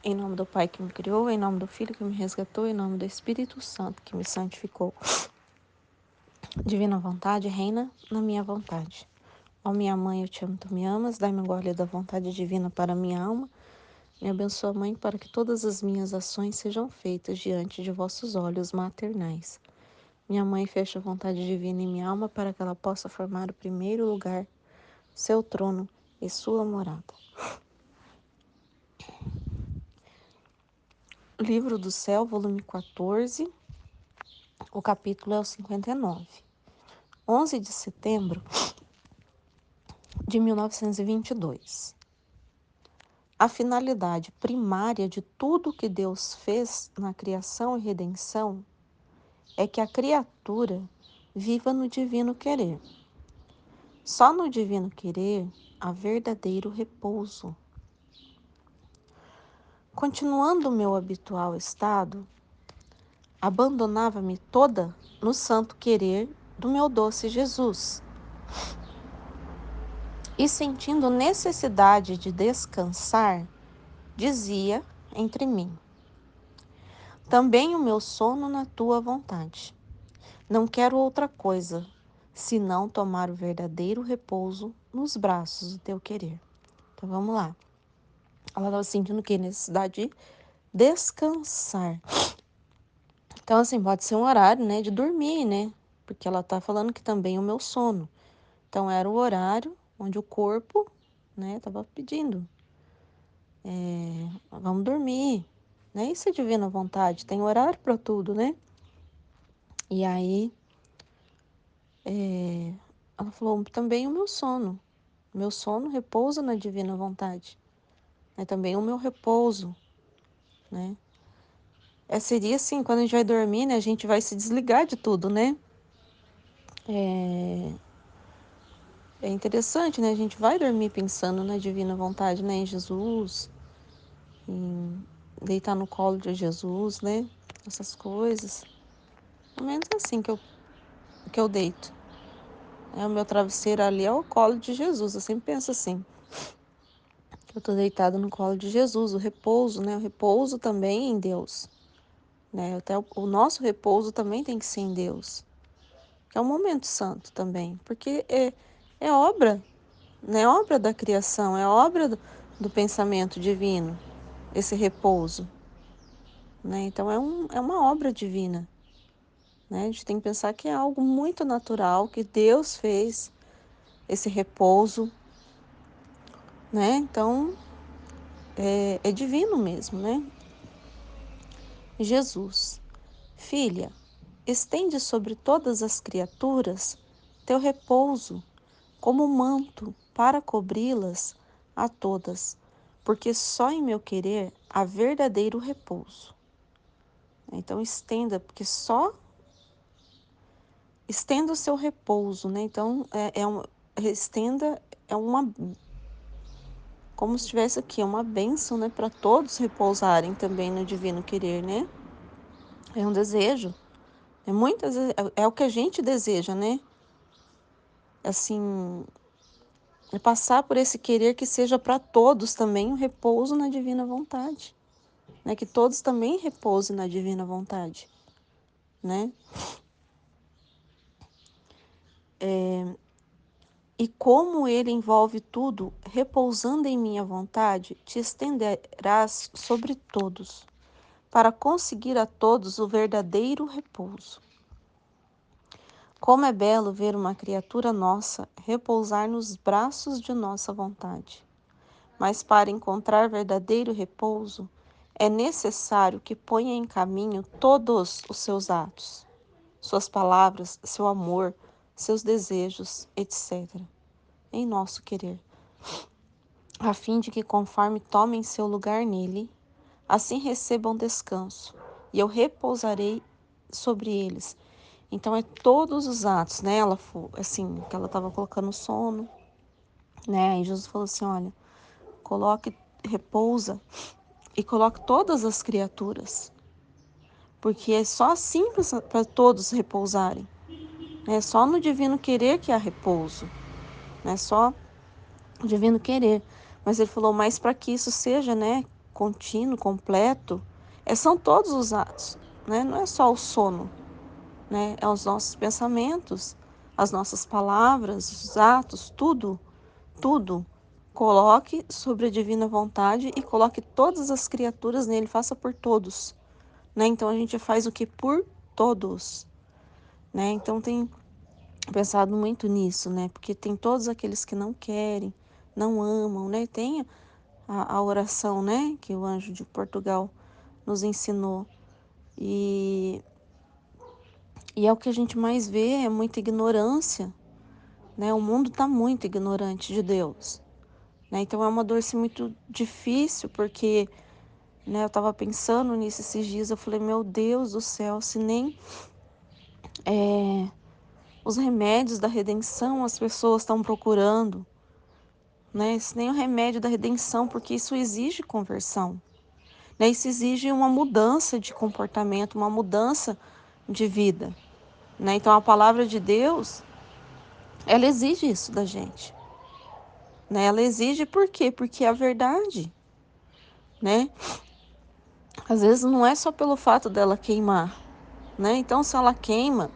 Em nome do Pai que me criou, em nome do Filho que me resgatou, em nome do Espírito Santo que me santificou. Divina vontade, reina na minha vontade. Ó minha mãe, eu te amo, tu me amas, dai-me um gole da vontade divina para a minha alma. Me abençoa, mãe, para que todas as minhas ações sejam feitas diante de vossos olhos maternais. Minha mãe, fecha a vontade divina em minha alma para que ela possa formar o primeiro lugar, seu trono e sua morada. Livro do Céu, volume 14, o capítulo é o 59. 11 de setembro de 1922. A finalidade primária de tudo que Deus fez na criação e redenção é que a criatura viva no divino querer. Só no divino querer há verdadeiro repouso. Continuando o meu habitual estado, abandonava-me toda no santo querer do meu doce Jesus. E sentindo necessidade de descansar, dizia entre mim: também o meu sono na tua vontade. Não quero outra coisa, senão tomar o verdadeiro repouso nos braços do teu querer. Então vamos lá. Ela estava sentindo o quê? Necessidade de descansar. Então, assim, pode ser um horário, né, de dormir, né? Porque ela tá falando que também o meu sono. Então, era o horário onde o corpo, né, tava pedindo. Vamos dormir, né? Isso é divina vontade, tem horário para tudo, né? E aí, ela falou, também o meu sono. Meu sono repousa na divina vontade. É também o meu repouso, né? Seria assim, quando a gente vai dormir, né? A gente vai se desligar de tudo, né? É interessante, né? A gente vai dormir pensando na divina vontade, né? Em Jesus, em deitar no colo de Jesus, né? Essas coisas. Pelo menos é assim que eu deito. O meu travesseiro ali é o colo de Jesus. Eu sempre penso assim, que eu tô deitada no colo de Jesus, o repouso, né? O repouso também em Deus, né? Até o nosso repouso também tem que ser em Deus, que é um momento santo também, porque é obra, né? Obra da criação, é obra do pensamento divino, esse repouso, né? Então é uma obra divina, né? A gente tem que pensar que é algo muito natural, que Deus fez esse repouso, né? Então é divino mesmo, né? Jesus, filha, estende sobre todas as criaturas teu repouso, como manto para cobri-las a todas, porque só em meu querer há verdadeiro repouso. Então estenda o seu repouso, né? Então estenda como se tivesse aqui uma bênção, né, para todos repousarem também no divino querer, né? É um desejo. Muitas vezes é o que a gente deseja, né? Assim, é passar por esse querer que seja para todos também um repouso na divina vontade, né? Que todos também repousem na divina vontade, né? E como ele envolve tudo, repousando em minha vontade, te estenderás sobre todos, para conseguir a todos o verdadeiro repouso. Como é belo ver uma criatura nossa repousar nos braços de nossa vontade. Mas para encontrar verdadeiro repouso, é necessário que ponha em caminho todos os seus atos, suas palavras, seu amor, seus desejos, etc., em nosso querer, a fim de que, conforme tomem seu lugar nele, assim recebam descanso, e eu repousarei sobre eles. Então, é todos os atos, né? Ela, assim, que ela estava colocando sono, né? E Jesus falou assim, olha, repousa e coloque todas as criaturas, porque é só assim para todos repousarem. É só no divino querer que há repouso, não é só o divino querer. Mas ele falou, mas para que isso seja, né, contínuo, completo, são todos os atos, né? Não é só o sono, né? É os nossos pensamentos, as nossas palavras, os atos, tudo, tudo. Coloque sobre a divina vontade e coloque todas as criaturas nele, faça por todos, né? Então a gente faz o que por todos, né? Então tem pensado muito nisso, né? Porque tem todos aqueles que não querem, não amam, né? Tem a oração, né? Que o anjo de Portugal nos ensinou. E, e é o que a gente mais vê, é muita ignorância, né? O mundo está muito ignorante de Deus, né? Então é uma dor assim, muito difícil, porque, né, eu estava pensando nisso esses dias, eu falei, meu Deus do céu, se nem os remédios da redenção as pessoas estão procurando, né? Isso nem o remédio da redenção, porque isso exige conversão, né? Isso exige uma mudança de comportamento, uma mudança de vida, né? Então a palavra de Deus, ela exige isso da gente, né? Ela exige por quê? Porque é a verdade, né? Às vezes não é só pelo fato dela queimar, né? Então se ela queima,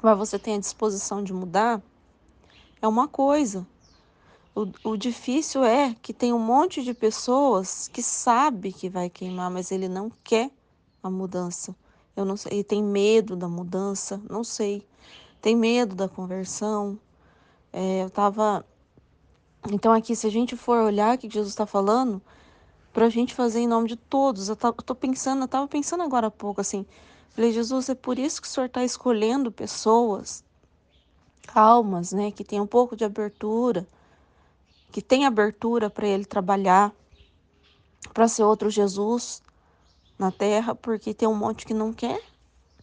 mas você tem a disposição de mudar, é uma coisa. O difícil é que tem um monte de pessoas que sabe que vai queimar, mas ele não quer a mudança. Eu não sei, ele tem medo da mudança, não sei. Tem medo da conversão. Eu tava. Então, aqui, se a gente for olhar o que Jesus está falando, para a gente fazer em nome de todos, eu tô pensando, eu tava pensando agora há pouco assim. Falei, Jesus, é por isso que o Senhor está escolhendo pessoas, almas, né, que tem um pouco de abertura, que tem abertura para ele trabalhar, para ser outro Jesus na terra, porque tem um monte que não quer,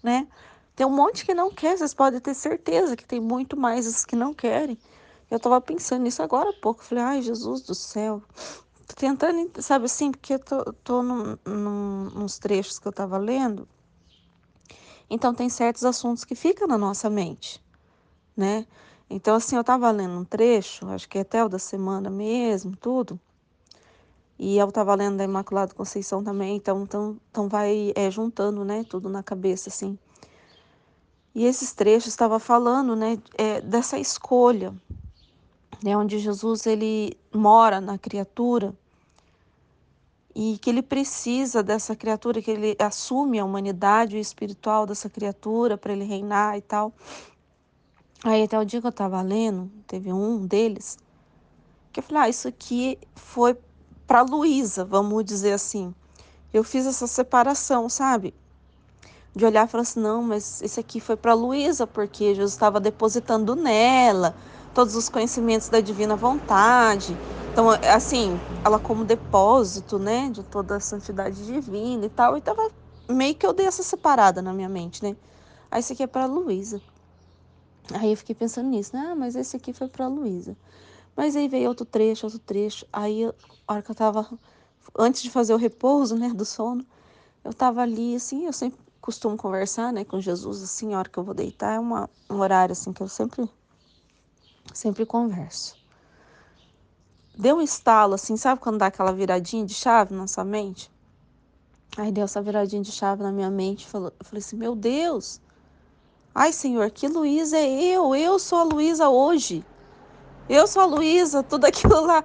né? Tem um monte que não quer, vocês podem ter certeza que tem muito mais os que não querem. Eu tava pensando nisso agora há pouco, falei, ai, Jesus do céu. Tô tentando, sabe assim, porque eu tô nos trechos que eu tava lendo, então tem certos assuntos que ficam na nossa mente, né? Então, assim, eu tava lendo um trecho, acho que é até o da semana mesmo, tudo, e eu estava lendo da Imaculada Conceição também, então vai juntando, né, tudo na cabeça, assim. E esses trechos estava falando, né, dessa escolha, né, onde Jesus, ele mora na criatura e que ele precisa dessa criatura, que ele assume a humanidade e o espiritual dessa criatura para ele reinar e tal. Aí até o dia que eu estava lendo, teve um deles, que eu falei, isso aqui foi para Luísa, vamos dizer assim. Eu fiz essa separação, sabe? De olhar e falar assim, não, mas esse aqui foi para Luísa, porque Jesus estava depositando nela todos os conhecimentos da divina vontade. Então, assim, ela como depósito, né, de toda a santidade divina e tal, e tava meio que eu dei essa separada na minha mente, né? Aí esse aqui é para Luísa. Aí eu fiquei pensando nisso, né? Ah, mas esse aqui foi para Luísa. Mas aí veio outro trecho, outro trecho. Aí, a hora que eu tava, antes de fazer o repouso, né, do sono, eu tava ali, assim, eu sempre costumo conversar, né, com Jesus, assim, a hora que eu vou deitar, é um horário, assim, que eu sempre converso. Deu um estalo, assim, sabe quando dá aquela viradinha de chave na sua mente? Aí deu essa viradinha de chave na minha mente, eu falei assim, meu Deus, ai, Senhor, que Luísa é eu sou a Luísa hoje. Eu sou a Luísa, tudo aquilo lá.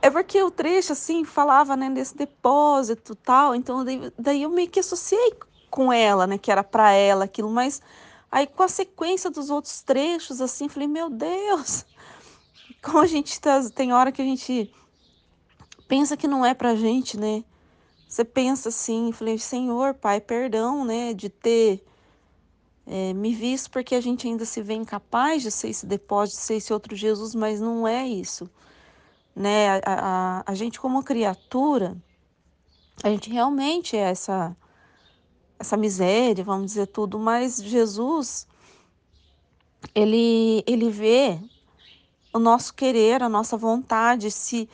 É porque o trecho, assim, falava, né, desse depósito e tal. Então, daí eu meio que associei com ela, né, que era para ela aquilo. Mas aí, com a sequência dos outros trechos, assim, falei, meu Deus, como a gente tem hora que a gente pensa que não é pra gente, né? Você pensa assim, falei, Senhor, Pai, perdão, né, de ter me visto, porque a gente ainda se vê incapaz de ser esse depósito, de ser esse outro Jesus, mas não é isso. Né? A gente como criatura, a gente realmente é essa miséria, vamos dizer tudo, mas Jesus, ele vê o nosso querer, a nossa vontade, se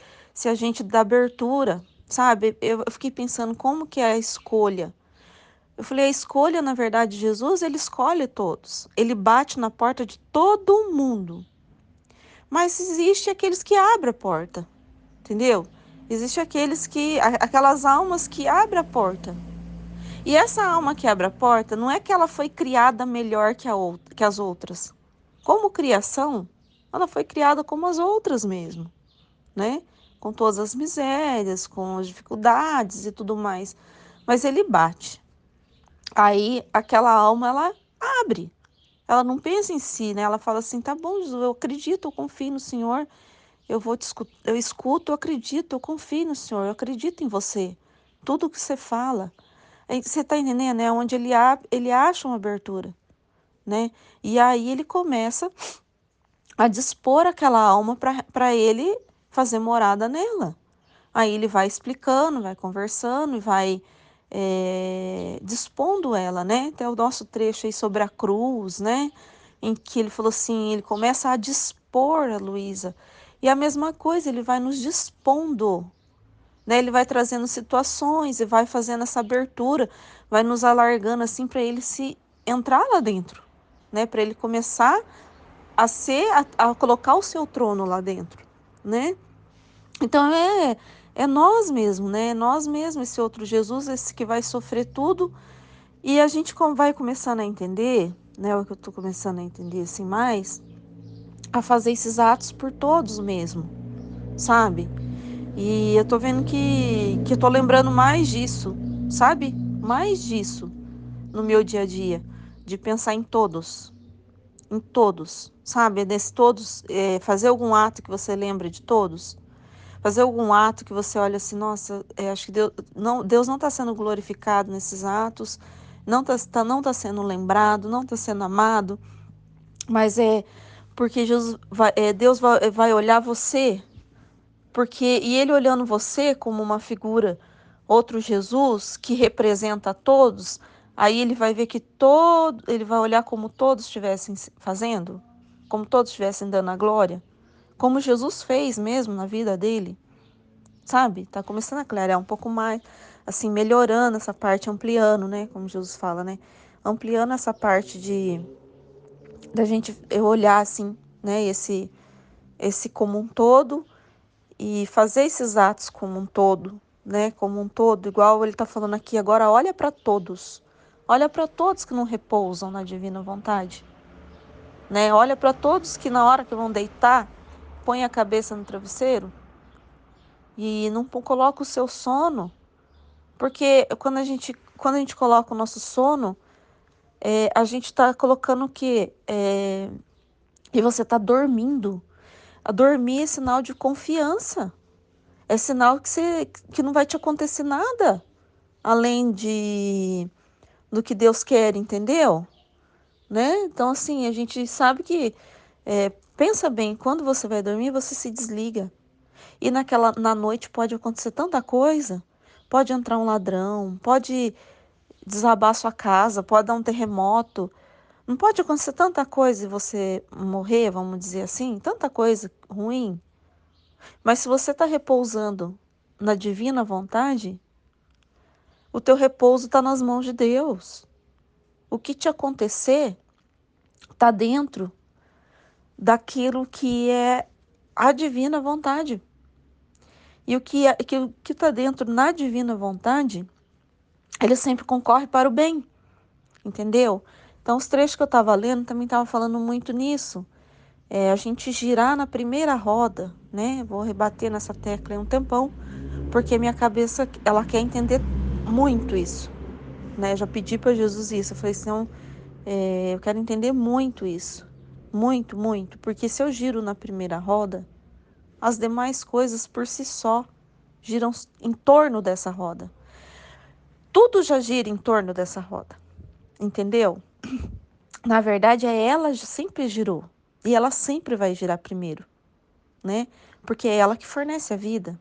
a gente dá abertura, sabe? Eu fiquei pensando como que é a escolha. Eu falei, a escolha, na verdade, Jesus, ele escolhe todos. Ele bate na porta de todo mundo. Mas existe aqueles que abrem a porta, entendeu? Existe aquelas almas que abrem a porta. E essa alma que abre a porta, não é que ela foi criada melhor que as outras. Como criação, ela foi criada como as outras mesmo, né? Com todas as misérias, com as dificuldades e tudo mais. Mas ele bate. Aí aquela alma, ela abre. Ela não pensa em si, né? Ela fala assim: tá bom, Jesus, eu acredito, eu confio no Senhor. Eu escuto, eu acredito, eu confio no Senhor, eu acredito em você. Tudo que você fala. Você tá entendendo, né? Onde ele acha uma abertura, né? E aí ele começa a dispor aquela alma para ele fazer morada nela. Aí ele vai explicando, vai conversando e vai dispondo ela, né? Tem o nosso trecho aí sobre a cruz, né? Em que ele falou assim, ele começa a dispor a Luísa. E a mesma coisa, ele vai nos dispondo, né? Ele vai trazendo situações e vai fazendo essa abertura, vai nos alargando assim para ele se entrar lá dentro, né? Para ele começar a colocar o seu trono lá dentro, né? Então é nós mesmos, né? É nós mesmos, esse outro Jesus, esse que vai sofrer tudo, e a gente vai começando a entender, né? O que eu tô começando a entender assim mais, a fazer esses atos por todos mesmo, sabe? E eu tô vendo que eu tô lembrando mais disso, sabe? Mais disso no meu dia a dia, de pensar em todos, sabe? Nesse todos, fazer algum ato que você lembre de todos. Fazer algum ato que você olha assim, nossa, acho que Deus não está sendo glorificado nesses atos, não tá sendo lembrado, não está sendo amado, mas é porque Deus vai olhar você, e ele olhando você como uma figura, outro Jesus que representa a todos, aí ele vai ver ele vai olhar como todos estivessem fazendo, como todos estivessem dando a glória, como Jesus fez mesmo na vida dele. Sabe? Tá começando a clarear um pouco mais, assim, melhorando essa parte, ampliando, né? Como Jesus fala, né? Ampliando essa parte da gente olhar assim, né? Esse como um todo e fazer esses atos como um todo, né? Como um todo, igual ele tá falando aqui agora, olha para todos. Olha para todos que não repousam na divina vontade, né? Olha para todos que na hora que vão deitar, põe a cabeça no travesseiro e não coloca o seu sono. Porque quando a gente coloca o nosso sono, a gente está colocando o quê? E você está dormindo. A dormir é sinal de confiança. É sinal que não vai te acontecer nada além do que Deus quer, entendeu? Né? Então, assim, a gente sabe que, pensa bem, quando você vai dormir, você se desliga. E na noite pode acontecer tanta coisa. Pode entrar um ladrão, pode desabar sua casa, pode dar um terremoto. Não pode acontecer tanta coisa e você morrer, vamos dizer assim, tanta coisa ruim. Mas se você está repousando na divina vontade, o teu repouso está nas mãos de Deus. O que te acontecer está dentro daquilo que é a divina vontade. E o que está dentro na divina vontade, ele sempre concorre para o bem, entendeu? Então, os trechos que eu estava lendo também estavam falando muito nisso. A gente girar na primeira roda, né? Vou rebater nessa tecla aí um tempão, porque minha cabeça, ela quer entender muito isso, né? Já pedi para Jesus isso, eu falei assim, não, eu quero entender muito isso, muito, muito, porque se eu giro na primeira roda, as demais coisas por si só giram em torno dessa roda. Tudo já gira em torno dessa roda, entendeu? Na verdade, ela sempre girou, e ela sempre vai girar primeiro, né? Porque é ela que fornece a vida.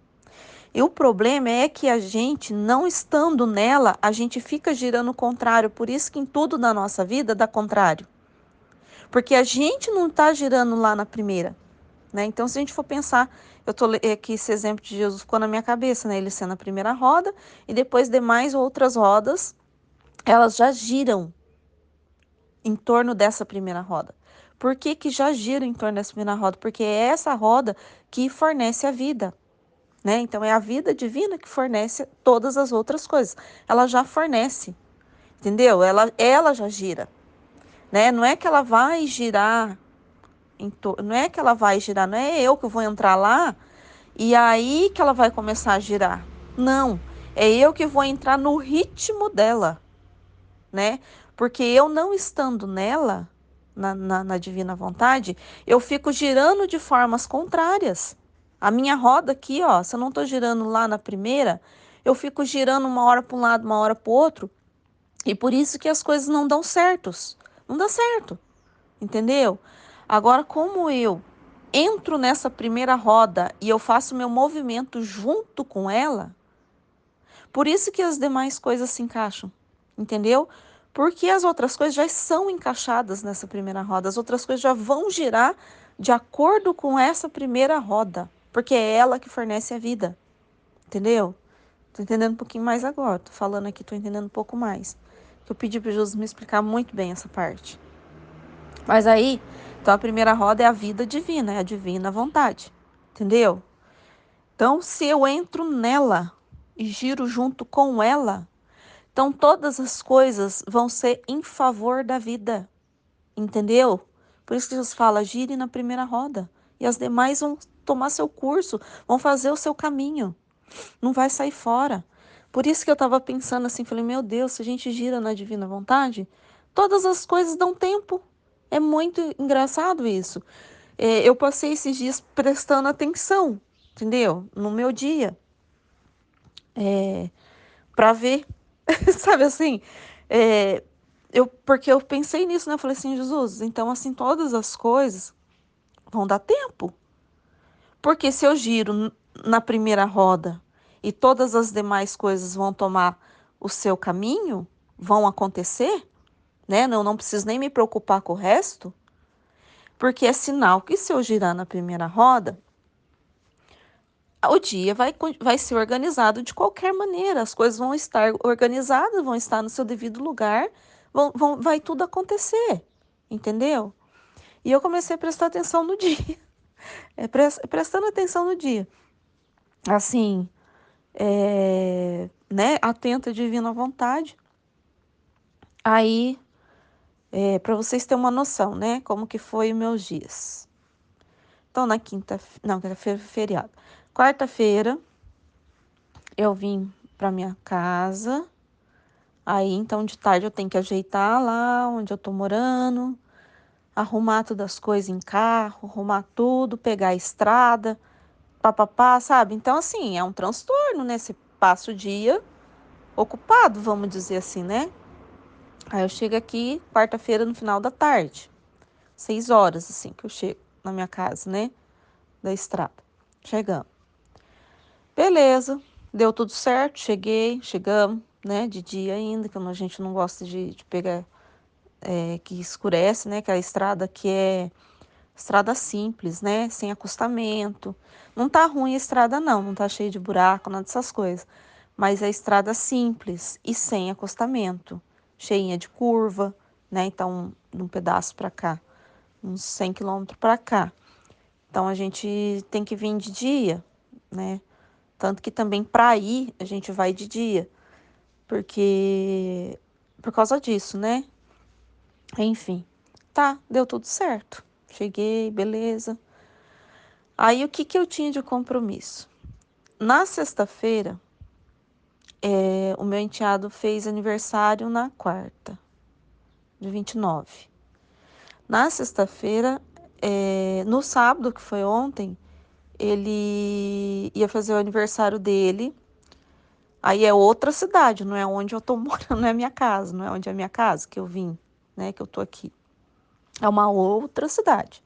E o problema é que a gente, não estando nela, a gente fica girando o contrário. Por isso que em tudo na nossa vida dá contrário. Porque a gente não está girando lá na primeira, né? Então, se a gente for pensar, eu tô aqui, esse exemplo de Jesus ficou na minha cabeça, né? Ele sendo a primeira roda e depois demais outras rodas, elas já giram em torno dessa primeira roda. Por que que já gira em torno dessa primeira roda? Porque é essa roda que fornece a vida. né? Então é a vida divina que fornece todas as outras coisas. Ela já fornece, entendeu? Ela já gira, né? Não é que ela vai girar, não é que ela vai girar, não é eu que vou entrar lá e aí que ela vai começar a girar. Não, é eu que vou entrar no ritmo dela, né? Porque eu não estando nela, na divina vontade, eu fico girando de formas contrárias. A minha roda aqui, ó, se eu não tô girando lá na primeira, eu fico girando uma hora para um lado, uma hora para o outro, e por isso que as coisas não dão certos. Não dá certo, entendeu? Agora, como eu entro nessa primeira roda e eu faço meu movimento junto com ela, por isso que as demais coisas se encaixam, entendeu? Porque as outras coisas já são encaixadas nessa primeira roda, as outras coisas já vão girar de acordo com essa primeira roda, porque é ela que fornece a vida, entendeu? Tô entendendo um pouquinho mais agora, tô falando aqui, tô entendendo um pouco mais. Eu pedi para Jesus me explicar muito bem essa parte. Mas aí, então a primeira roda é a vida divina, é a divina vontade, entendeu? Então, se eu entro nela e giro junto com ela, então todas as coisas vão ser em favor da vida, entendeu? Por isso que Jesus fala, gire na primeira roda. E as demais vão tomar seu curso, vão fazer o seu caminho. Não vai sair fora. Por isso que eu estava pensando assim, falei, meu Deus, se a gente gira na divina vontade, todas as coisas dão tempo. É muito engraçado isso. Eu passei esses dias prestando atenção, entendeu? No meu dia, para ver, sabe assim? É, porque eu pensei nisso, né? Eu falei assim, Jesus, então assim, todas as coisas vão dar tempo. Porque se eu giro na primeira roda e todas as demais coisas vão tomar o seu caminho, vão acontecer, né? Eu não preciso nem me preocupar com o resto, porque é sinal que se eu girar na primeira roda, o dia vai ser organizado de qualquer maneira, as coisas vão estar organizadas, vão estar no seu devido lugar, vai tudo acontecer, entendeu? E eu comecei a prestar atenção no dia, prestando atenção no dia, assim, né, atenta à divina vontade. Aí, para vocês terem uma noção, né, como que foi os meus dias. Então, na quinta-feira foi feriado. Quarta-feira, eu vim para minha casa. Aí, então, de tarde eu tenho que ajeitar lá onde eu tô morando, arrumar todas as coisas em carro, arrumar tudo, pegar a estrada, papapá, sabe? Então, assim, é um transtorno, né? Você passa o dia ocupado, vamos dizer assim, né? Aí eu chego aqui, quarta-feira, no final da tarde, 6 horas, assim, que eu chego na minha casa, né? Da estrada. Chegamos. Beleza, deu tudo certo, chegamos, né? De dia ainda, que a gente não gosta de pegar que escurece, né? Que a estrada que é estrada simples, né? Sem acostamento. Não tá ruim a estrada, não, não tá cheia de buraco, nada dessas coisas. Mas é estrada simples e sem acostamento, cheinha de curva, né? Então, um pedaço para cá, uns 100 quilômetros para cá. Então, a gente tem que vir de dia, né? Tanto que também para ir, a gente vai de dia, porque por causa disso, né? Enfim, tá, deu tudo certo. Cheguei, beleza. Aí o que que eu tinha de compromisso? Na sexta-feira, o meu enteado fez aniversário na quarta, de 29. Na sexta-feira, no sábado, que foi ontem, ele ia fazer o aniversário dele. Aí é outra cidade, não é onde eu tô morando, não é minha casa, não é onde é minha casa que eu vim, né, que eu tô aqui. É uma outra cidade.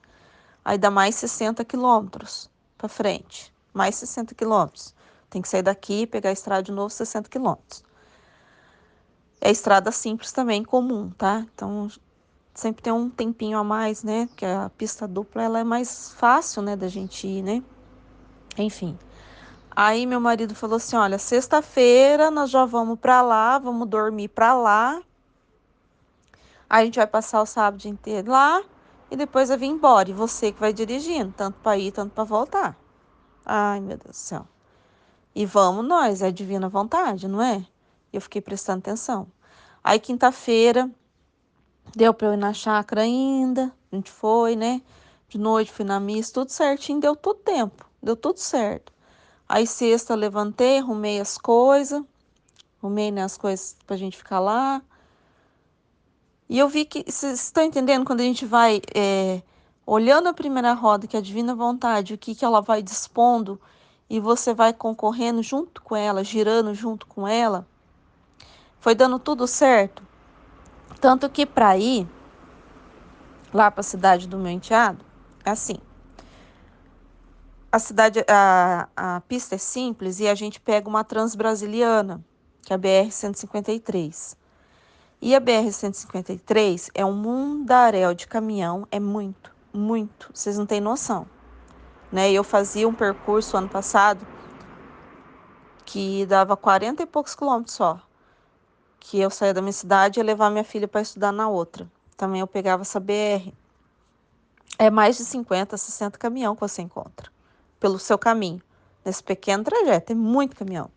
Aí dá mais 60 quilômetros para frente. Mais 60 quilômetros. Tem que sair daqui, pegar a estrada de novo, 60 quilômetros. É estrada simples também, comum, tá? Então, sempre tem um tempinho a mais, né? Porque a pista dupla, ela é mais fácil, né, da gente ir, né? Enfim. Aí meu marido falou assim, olha, sexta-feira nós já vamos para lá, vamos dormir para lá. Aí a gente vai passar o sábado inteiro lá e depois vai vir embora. E você que vai dirigindo, tanto para ir, tanto para voltar. Ai, meu Deus do céu. E vamos nós, é a divina vontade, não é? Eu fiquei prestando atenção. Aí, quinta-feira, deu para eu ir na chácara ainda. A gente foi, né? De noite fui na missa, tudo certinho, deu tudo tempo, deu tudo certo. Aí, sexta, eu levantei, arrumei as coisas, né, as coisas pra gente ficar lá. E eu vi que, vocês estão entendendo, quando a gente vai olhando a primeira roda, que é a divina vontade, o que, que ela vai dispondo, e você vai concorrendo junto com ela, girando junto com ela, foi dando tudo certo. Tanto que para ir lá para a cidade do meu enteado, assim, a cidade, a pista é simples e a gente pega uma Transbrasiliana, que é a BR-153. E a BR-153 é um mundaréu de caminhão, é muito, muito, vocês não têm noção. Né? Eu fazia um percurso ano passado que dava 40 e poucos quilômetros só. Que eu saía da minha cidade e ia levar minha filha para estudar na outra. Também eu pegava essa BR. É mais de 50, 60 caminhão que você encontra pelo seu caminho. Nesse pequeno trajeto, é muito caminhão.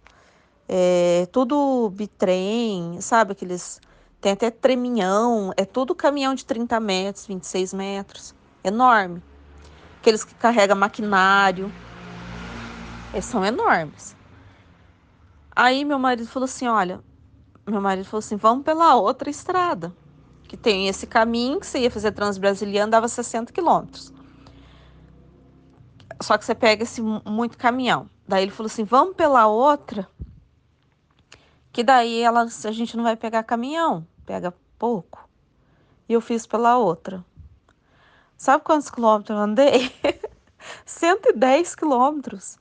É tudo bitrem, sabe? Aqueles. Tem até treminhão, é tudo caminhão de 30 metros, 26 metros. Enorme. Aqueles que carregam maquinário. Eles são enormes. Aí meu marido falou assim, olha, vamos pela outra estrada, que tem esse caminho que você ia fazer Transbrasiliano, dava 60 quilômetros. Só que você pega esse muito caminhão. Daí ele falou assim, vamos pela outra, que daí a gente não vai pegar caminhão, pega pouco. E eu fiz pela outra. Sabe quantos quilômetros eu andei? 110 quilômetros.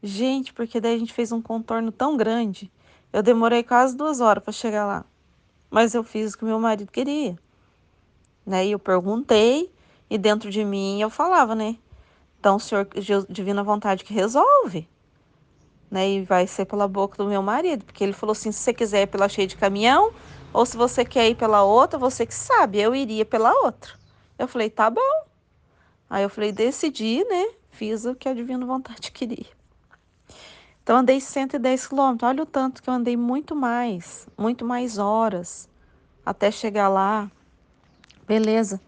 Gente, porque daí a gente fez um contorno tão grande. Eu demorei quase 2 horas para chegar lá. Mas eu fiz o que meu marido queria. Né? E eu perguntei, e dentro de mim eu falava, né? Então, o Senhor, divina vontade que resolve. Né? E vai ser pela boca do meu marido. Porque ele falou assim, se você quiser ir pela cheia de caminhão, ou se você quer ir pela outra, você que sabe. Eu iria pela outra. Eu falei, tá bom. Aí eu falei, decidi, né? Fiz o que a divina vontade queria. Então, andei 110 quilômetros. Olha o tanto que eu andei muito mais horas até chegar lá. Beleza.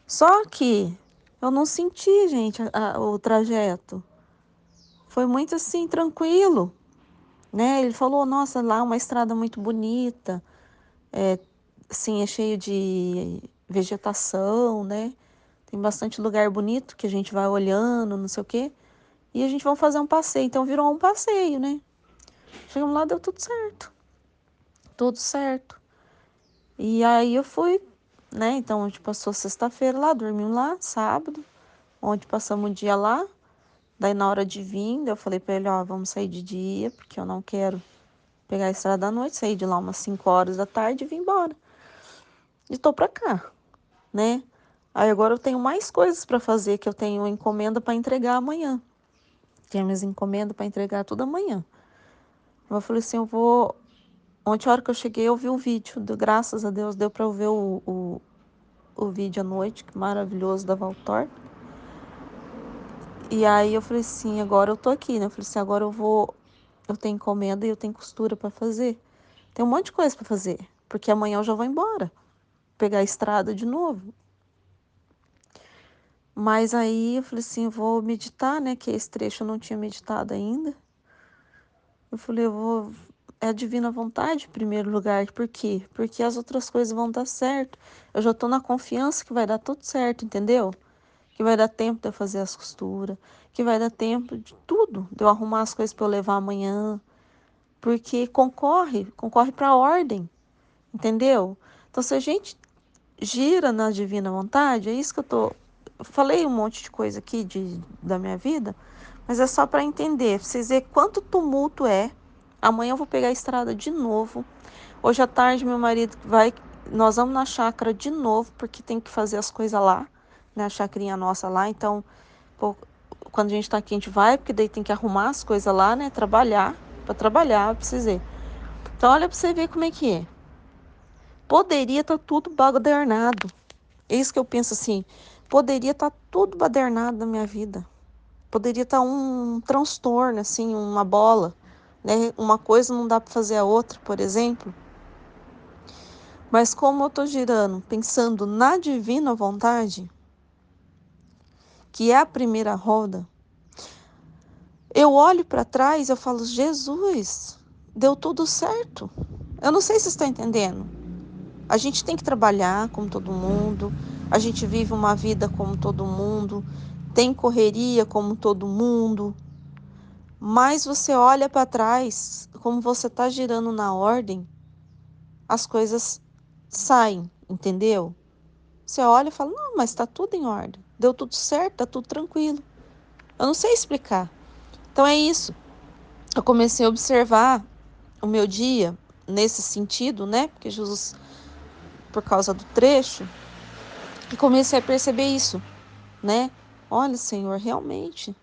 Só que eu não senti, gente, o trajeto. Foi muito assim, tranquilo, né? Ele falou, nossa, lá é uma estrada muito bonita, assim, é cheio de vegetação, né? Tem bastante lugar bonito que a gente vai olhando, não sei o quê. E a gente vai fazer um passeio, então virou um passeio, né? Chegamos lá, deu tudo certo. Tudo certo. E aí eu fui, né? Então a gente passou sexta-feira lá, dormimos lá, sábado, onde passamos o dia lá. Daí na hora de vir, eu falei pra ele, ó, vamos sair de dia, porque eu não quero pegar a estrada à noite, sair de lá umas 5 horas da tarde e vir embora. E tô pra cá, né? Aí agora eu tenho mais coisas pra fazer, que eu tenho encomenda pra entregar amanhã. Tenho minhas encomendas pra entregar tudo amanhã. Eu falei assim, eu vou... Ontem, a hora que eu cheguei, eu vi o vídeo. Graças a Deus, deu pra eu ver o vídeo à noite, que maravilhoso, da Valtor. E aí eu falei assim, agora eu tô aqui, né? Eu falei assim, agora eu vou... Eu tenho encomenda e eu tenho costura pra fazer. Tem um monte de coisa pra fazer, porque amanhã eu já vou embora, pegar a estrada de novo. Mas aí eu falei assim, eu vou meditar, né? Que esse trecho eu não tinha meditado ainda. Eu falei, eu vou... É a divina vontade em primeiro lugar. Por quê? Porque as outras coisas vão dar certo. Eu já tô na confiança que vai dar tudo certo, entendeu? Que vai dar tempo de eu fazer as costuras, que vai dar tempo de tudo, de eu arrumar as coisas para eu levar amanhã, porque concorre para a ordem, entendeu? Então, se a gente gira na divina vontade, é isso que eu falei um monte de coisa aqui da minha vida, mas é só para entender, pra vocês verem quanto tumulto é. Amanhã eu vou pegar a estrada de novo. Hoje à tarde meu marido nós vamos na chácara de novo, porque tem que fazer as coisas lá, né? A chacrinha nossa lá, então, pô, quando a gente tá aqui a gente vai, porque daí tem que arrumar as coisas lá, né? Para trabalhar, precisei. Então olha para você ver como é que é. Poderia estar tudo badernado. É isso que eu penso assim, poderia estar tudo badernado na minha vida. Poderia estar um transtorno, assim, uma bola, né? Uma coisa não dá para fazer a outra, por exemplo. Mas como eu estou girando, pensando na divina vontade, que é a primeira roda, eu olho para trás e eu falo, Jesus, deu tudo certo. Eu não sei se está entendendo. A gente tem que trabalhar como todo mundo, a gente vive uma vida como todo mundo, tem correria como todo mundo, mas você olha para trás, como você está girando na ordem, as coisas saem, entendeu? Você olha e fala, não, mas está tudo em ordem, deu tudo certo, está tudo tranquilo. Eu não sei explicar. Então é isso. Eu comecei a observar o meu dia nesse sentido, né? Porque Jesus, por causa do trecho, e comecei a perceber isso, né? Olha, Senhor, realmente,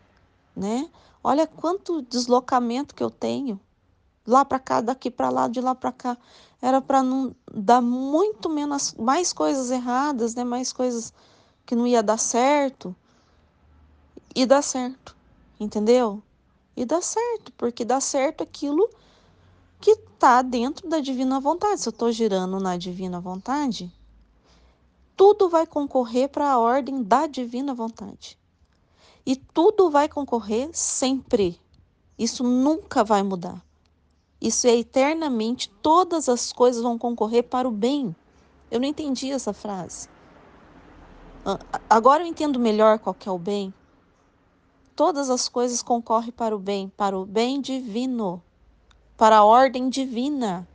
né? Olha quanto deslocamento que eu tenho. Lá para cá, daqui para lá, de lá para cá. Era para não dar muito menos, mais coisas erradas, né? Mais coisas que não ia dar certo. E dá certo, entendeu? E dá certo, porque dá certo aquilo que está dentro da divina vontade. Se eu estou girando na divina vontade, tudo vai concorrer para a ordem da divina vontade. E tudo vai concorrer sempre. Isso nunca vai mudar. Isso é eternamente, todas as coisas vão concorrer para o bem. Eu não entendi essa frase. Agora eu entendo melhor qual que é o bem. Todas as coisas concorrem para o bem divino, para a ordem divina.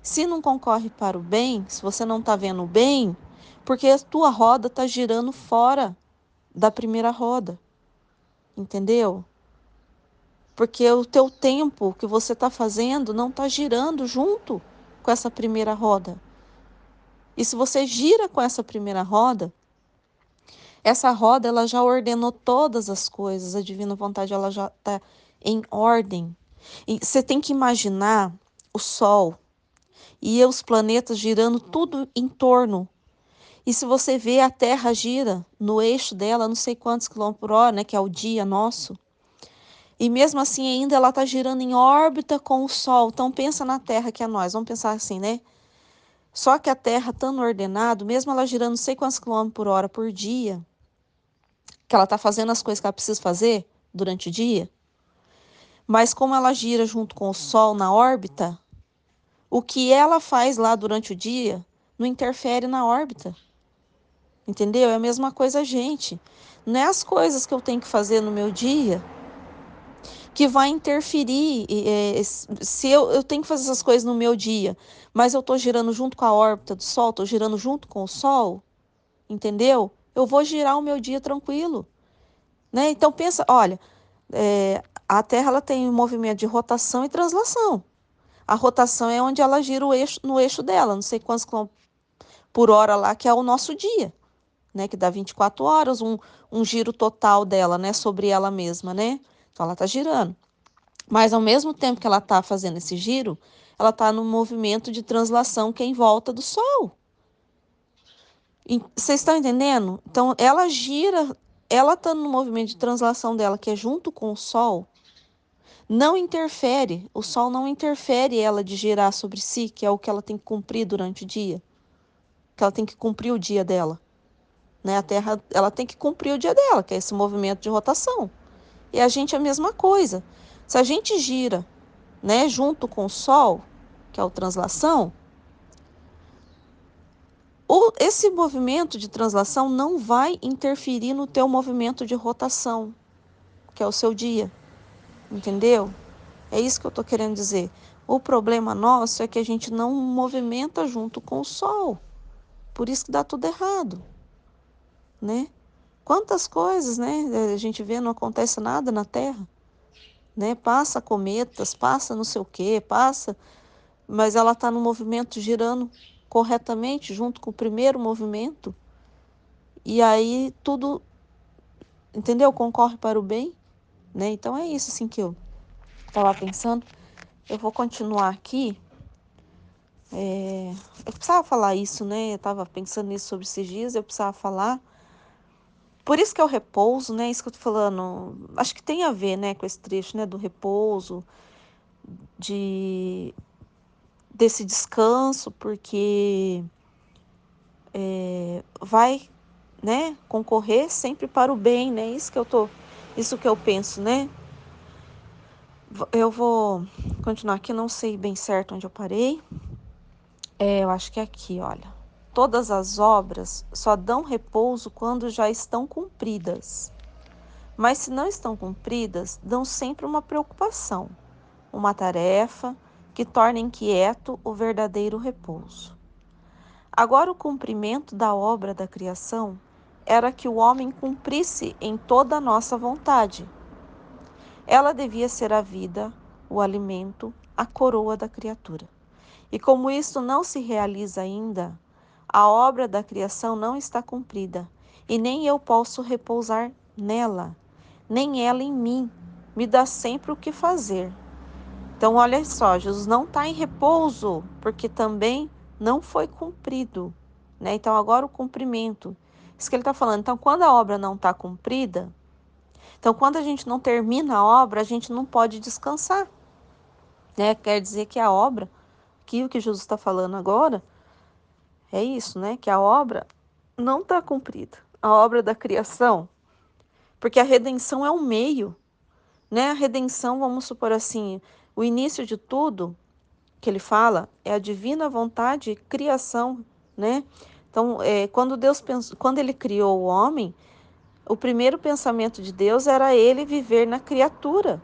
Se não concorre para o bem, se você não está vendo o bem, porque a tua roda está girando fora da primeira roda, entendeu? Porque o teu tempo que você está fazendo não está girando junto com essa primeira roda. E se você gira com essa roda ela já ordenou todas as coisas, a divina vontade ela já está em ordem. E você tem que imaginar o Sol e os planetas girando tudo em torno. E se você vê a Terra gira no eixo dela, não sei quantos quilômetros por hora, né, que é o dia nosso, e mesmo assim ainda ela está girando em órbita com o Sol. Então pensa na Terra que é nós, vamos pensar assim, né? Só que a Terra estando ordenado, mesmo ela girando não sei quantos quilômetros por hora por dia, que ela está fazendo as coisas que ela precisa fazer durante o dia, mas como ela gira junto com o Sol na órbita, o que ela faz lá durante o dia não interfere na órbita. Entendeu? É a mesma coisa, gente. Não é as coisas que eu tenho que fazer no meu dia que vai interferir. Se eu tenho que fazer essas coisas no meu dia, mas eu estou girando junto com a órbita do Sol, estou girando junto com o Sol, entendeu? Eu vou girar o meu dia tranquilo, né? Então pensa, olha, a Terra ela tem um movimento de rotação e translação. A rotação é onde ela gira no eixo dela, não sei quantos quilômetros por hora lá, que é o nosso dia, né? Que dá 24 horas, um giro total dela, né? Sobre ela mesma, né? Então ela tá girando. Mas ao mesmo tempo que ela tá fazendo esse giro, ela tá no movimento de translação que é em volta do Sol. Vocês estão entendendo? Então ela gira, ela tá no movimento de translação dela, que é junto com o Sol, não interfere, o Sol não interfere ela de girar sobre si, que é o que ela tem que cumprir durante o dia, que ela tem que cumprir o dia dela, né? A Terra, ela tem que cumprir o dia dela, que é esse movimento de rotação. E a gente é a mesma coisa. Se a gente gira, né, junto com o Sol, que é a translação, esse movimento de translação não vai interferir no teu movimento de rotação, que é o seu dia, entendeu? É isso que eu estou querendo dizer. O problema nosso é que a gente não movimenta junto com o Sol. Por isso que dá tudo errado, né? Quantas coisas, né? A gente vê, não acontece nada na Terra, né? Passa cometas, passa não sei o quê, passa, mas ela está no movimento girando corretamente junto com o primeiro movimento. E aí tudo, entendeu? Concorre para o bem, né? Então é isso assim que eu estava pensando. Eu vou continuar aqui. Eu precisava falar isso, né? Eu estava pensando nisso sobre esses dias, eu precisava falar, Por isso que é o repouso, né? Isso que eu tô falando. Acho que tem a ver, né, com esse trecho, né, do repouso, de desse descanso, porque vai, né, concorrer sempre para o bem, né? Isso que eu penso, né? Eu vou continuar aqui, não sei bem certo onde eu parei. Eu acho que é aqui, olha. Todas as obras só dão repouso quando já estão cumpridas. Mas se não estão cumpridas, dão sempre uma preocupação, uma tarefa que torna inquieto o verdadeiro repouso. Agora, o cumprimento da obra da criação era que o homem cumprisse em toda a nossa vontade. Ela devia ser a vida, o alimento, a coroa da criatura. E como isto não se realiza ainda, a obra da criação não está cumprida, e nem eu posso repousar nela, nem ela em mim. Me dá sempre o que fazer. Então, olha só, Jesus não está em repouso, porque também não foi cumprido, né? Então, agora o cumprimento. Isso que ele está falando. Então, quando a obra não está cumprida, então, quando a gente não termina a obra, a gente não pode descansar, né? Quer dizer que a obra, que o que Jesus está falando agora, é isso, né? Que a obra não está cumprida. A obra da criação, porque a redenção é um meio, né? A redenção, vamos supor assim, o início de tudo que ele fala é a divina vontade e criação, né? Então, quando Deus pensou, quando ele criou o homem, o primeiro pensamento de Deus era ele viver na criatura.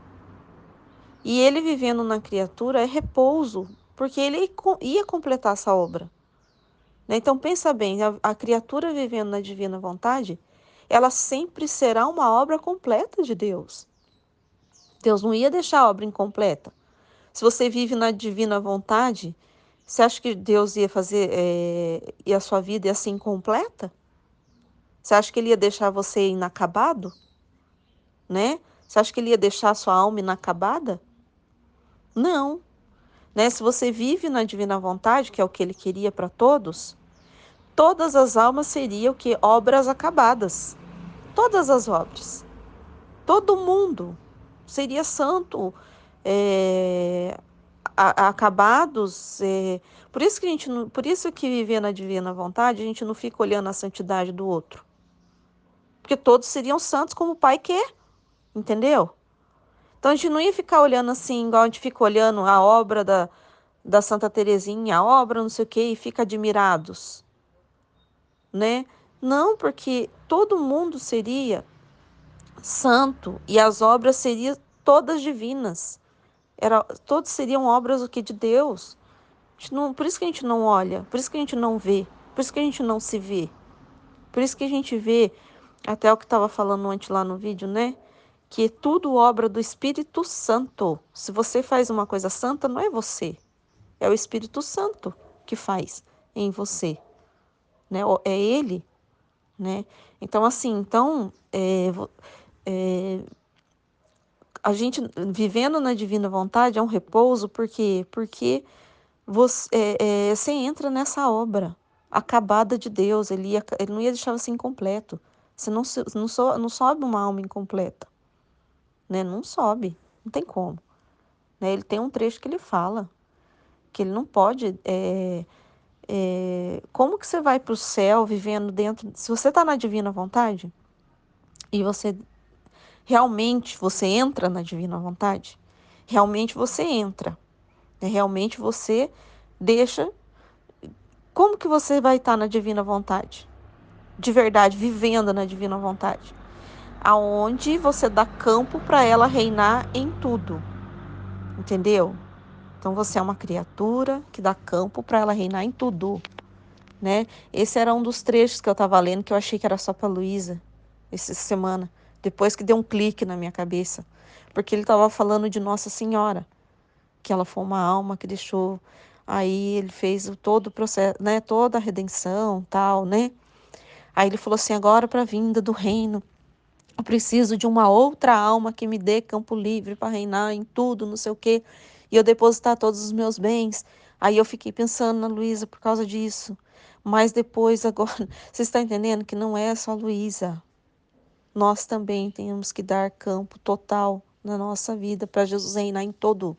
E ele vivendo na criatura é repouso, porque ele ia completar essa obra, né? Então, pensa bem, a criatura vivendo na divina vontade, ela sempre será uma obra completa de Deus. Deus não ia deixar a obra incompleta. Se você vive na divina vontade, você acha que Deus ia fazer e a sua vida ia ser incompleta? Você acha que ele ia deixar você inacabado, né? Você acha que ele ia deixar a sua alma inacabada? Não, né? Se você vive na divina vontade, que é o que ele queria para todos, todas as almas seriam o que? Obras acabadas. Todas as obras. Todo mundo seria santo, é, acabados. Por isso que a gente não, por isso que viver na divina vontade, a gente não fica olhando a santidade do outro. Porque todos seriam santos como o Pai quer, entendeu? Então a gente não ia ficar olhando assim, igual a gente fica olhando a obra da Santa Teresinha, a obra não sei o quê, e fica admirados, né? Não, porque todo mundo seria santo e as obras seriam todas divinas. Todos seriam obras o que de Deus. A gente não, por isso que a gente não olha, por isso que a gente não vê, por isso que a gente não se vê. Por isso que a gente vê, até o que estava falando antes lá no vídeo, né? Que é tudo obra do Espírito Santo. Se você faz uma coisa santa, não é você, é o Espírito Santo que faz em você, né? É Ele, né? Então, assim, a gente vivendo na divina vontade é um repouso, por quê? Porque você entra nessa obra acabada de Deus, ele não ia deixar você incompleto. Você não sobe uma alma incompleta, né? Não sobe, não tem como. Né? Ele tem um trecho que ele fala que ele não pode. Como que você vai para o céu vivendo dentro? Se você está na divina vontade e você entra na divina vontade, realmente você entra, né? Realmente você deixa. Como que você vai estar na divina vontade? De verdade, vivendo na divina vontade. Aonde você dá campo para ela reinar em tudo. Entendeu? Então você é uma criatura que dá campo para ela reinar em tudo, né? Esse era um dos trechos que eu estava lendo que eu achei que era só para Luísa essa semana, depois que deu um clique na minha cabeça, porque ele estava falando de Nossa Senhora, que ela foi uma alma que deixou, aí ele fez todo o processo, né, toda a redenção, tal, né? Aí ele falou assim, agora para a vinda do reino, eu preciso de uma outra alma que me dê campo livre para reinar em tudo, não sei o quê, e eu depositar todos os meus bens. Aí eu fiquei pensando na Luísa por causa disso. Mas depois, agora, você está entendendo que não é só a Luísa. nós também temos que dar campo total na nossa vida para Jesus reinar em todo,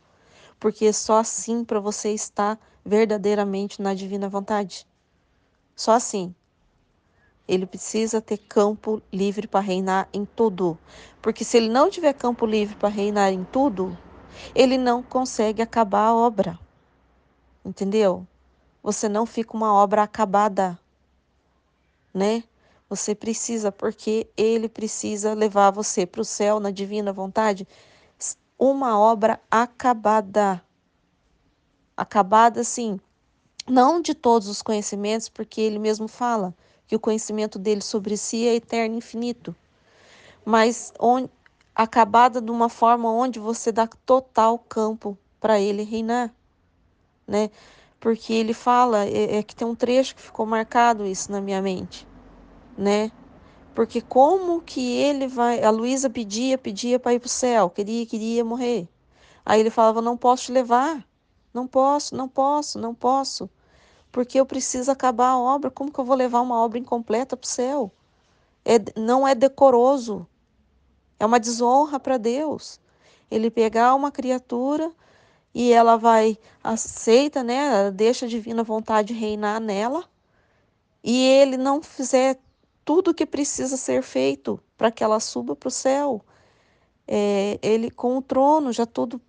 porque só assim para você estar verdadeiramente na divina vontade. Só assim. Ele precisa ter campo livre para reinar em tudo. Porque se ele não tiver campo livre para reinar em tudo, ele não consegue acabar a obra. Entendeu? Você não fica uma obra acabada, né? Você precisa, porque ele precisa levar você para o céu na divina vontade, uma obra acabada. Acabada, assim, não de todos os conhecimentos, porque ele mesmo fala que o conhecimento dele sobre si é eterno e infinito, mas acabada de uma forma onde você dá total campo para ele reinar, né? Porque ele fala, é que tem um trecho que ficou marcado isso na minha mente, né? Porque como que ele vai... A Luísa pedia para ir para o céu, queria morrer. Aí ele falava, não posso te levar, não posso, porque eu preciso acabar a obra. Como que eu vou levar uma obra incompleta para o céu? Não é decoroso, é uma desonra para Deus. Ele pegar uma criatura e ela vai, aceita, né? Deixa a divina vontade reinar nela, e ele não fizer tudo o que precisa ser feito para que ela suba para o céu. Ele com o trono já todo,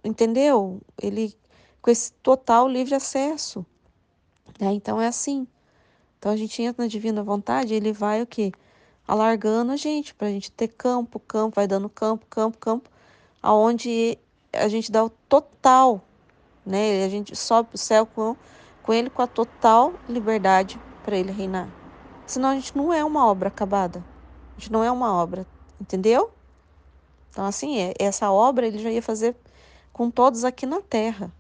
entendeu? Ele com esse total livre acesso, né? Então é assim. Então a gente entra na divina vontade, ele vai o quê? Alargando a gente, para a gente ter campo, vai dando campo, aonde a gente dá o total, né? A gente sobe para o céu com ele, com a total liberdade para ele reinar. Senão a gente não é uma obra acabada. A gente não é uma obra, entendeu? Então, assim, essa obra ele já ia fazer com todos aqui na Terra,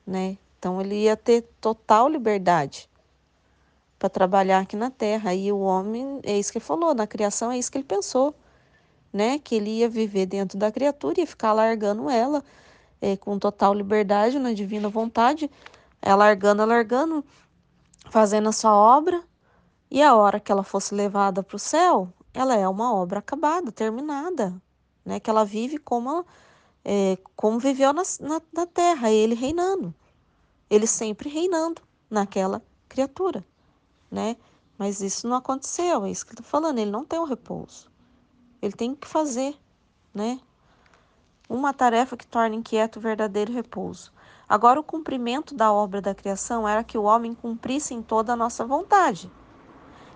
né? Então, ele ia ter total liberdade para trabalhar aqui na Terra. E o homem, é isso que ele falou, na criação é isso que ele pensou, né? Que ele ia viver dentro da criatura e ficar largando ela com total liberdade, na divina vontade, alargando, fazendo a sua obra. E a hora que ela fosse levada para o céu, ela é uma obra acabada, terminada, né? Que ela vive como viveu na terra, ele reinando, ele sempre reinando naquela criatura, né? Mas isso não aconteceu, é isso que eu tô falando, ele não tem um repouso, ele tem que fazer, né? Uma tarefa que torna inquieto o verdadeiro repouso. Agora, o cumprimento da obra da criação era que o homem cumprisse em toda a nossa vontade.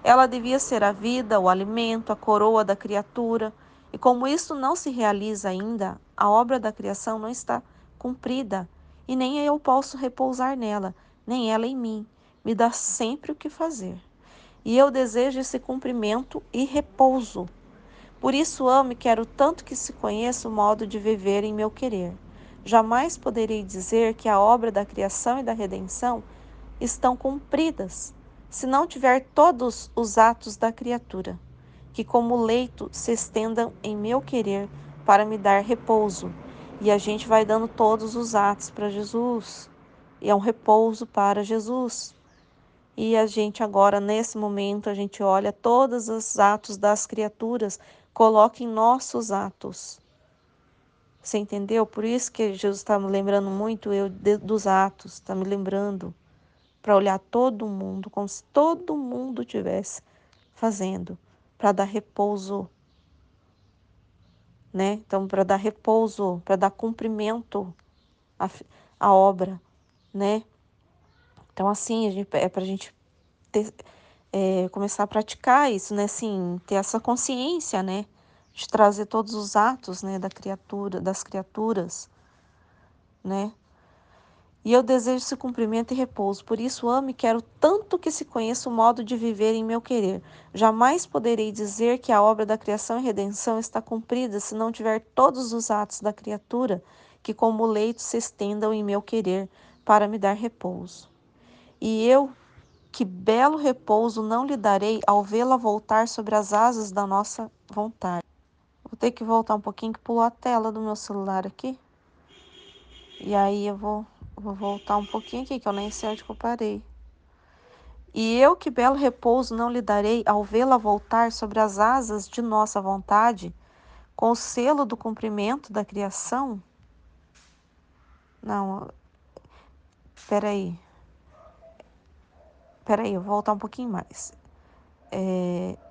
Ela devia ser a vida, o alimento, a coroa da criatura. E como isso não se realiza ainda, a obra da criação não está cumprida, e nem eu posso repousar nela, nem ela em mim. Me dá sempre o que fazer. E eu desejo esse cumprimento e repouso. Por isso amo e quero tanto que se conheça o modo de viver em meu querer. Jamais poderei dizer que a obra da criação e da redenção estão cumpridas, se não tiver todos os atos da criatura, que como leito se estendam em meu querer para me dar repouso. E a gente vai dando todos os atos para Jesus, e é um repouso para Jesus. E a gente agora, nesse momento, a gente olha todos os atos das criaturas, coloca em nossos atos. Você entendeu? Por isso que Jesus está me lembrando muito dos atos, está me lembrando para olhar todo mundo, como se todo mundo tivesse fazendo, para dar repouso, né? Então, para dar repouso, para dar cumprimento à obra, né? Então, assim, é para a gente ter, começar a praticar isso, né? Assim, ter essa consciência, né? De trazer todos os atos, né? Das criaturas, né? E eu desejo esse cumprimento e repouso, por isso amo e quero tanto que se conheça o modo de viver em meu querer. Jamais poderei dizer que a obra da criação e redenção está cumprida se não tiver todos os atos da criatura que como leito se estendam em meu querer para me dar repouso. E eu, que belo repouso não lhe darei ao vê-la voltar sobre as asas da nossa vontade. Vou ter que voltar um pouquinho que pulou a tela do meu celular aqui. E aí eu vou voltar um pouquinho aqui, que eu nem sei onde que eu parei. E eu que belo repouso não lhe darei ao vê-la voltar sobre as asas de nossa vontade, com o selo do cumprimento da criação? Não, peraí, eu vou voltar um pouquinho mais.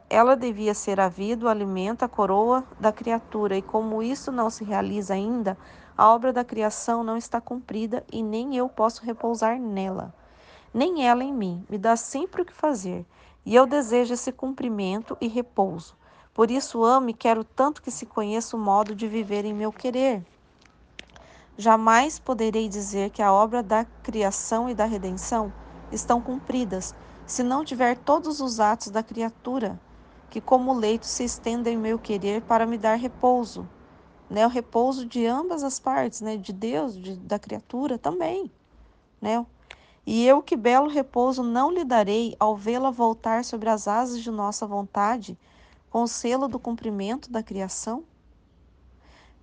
Ela devia ser a vida, o alimento, a coroa da criatura, e como isso não se realiza ainda, a obra da criação não está cumprida e nem eu posso repousar nela, nem ela em mim. Me dá sempre o que fazer, e eu desejo esse cumprimento e repouso. Por isso amo e quero tanto que se conheça o modo de viver em meu querer. Jamais poderei dizer que a obra da criação e da redenção estão cumpridas, se não tiver todos os atos da criatura, que como leito se estendem em meu querer para me dar repouso, né? O repouso de ambas as partes, né? De Deus, da criatura também, né? E eu que belo repouso não lhe darei ao vê-la voltar sobre as asas de nossa vontade, com o selo do cumprimento da criação?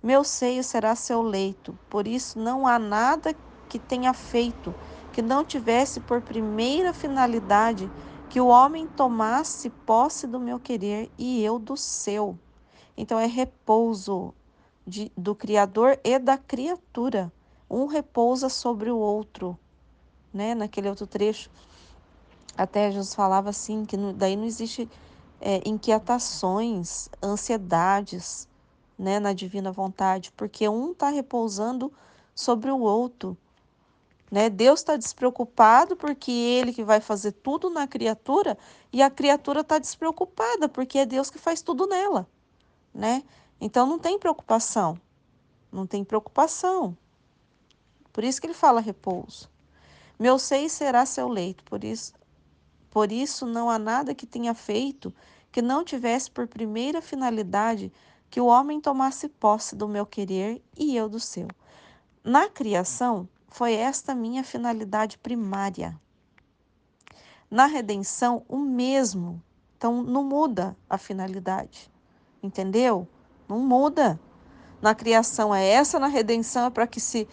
Meu seio será seu leito, por isso não há nada que tenha feito que não tivesse por primeira finalidade que o homem tomasse posse do meu querer e eu do seu. Então é repouso do Criador e da criatura. Um repousa sobre o outro, né? Naquele outro trecho, até Jesus falava assim, que daí não existe inquietações, ansiedades, né, na divina vontade, porque um está repousando sobre o outro, né? Deus está despreocupado porque Ele que vai fazer tudo na criatura e a criatura está despreocupada porque é Deus que faz tudo nela, né? Então não tem preocupação, não tem preocupação. Por isso que Ele fala repouso. Meu seio será seu leito, por isso não há nada que tenha feito que não tivesse por primeira finalidade que o homem tomasse posse do meu querer e eu do seu. Na criação, foi esta minha finalidade primária. Na redenção, o mesmo. Então, não muda a finalidade. Entendeu? Não muda. Na criação é essa, na redenção é para que se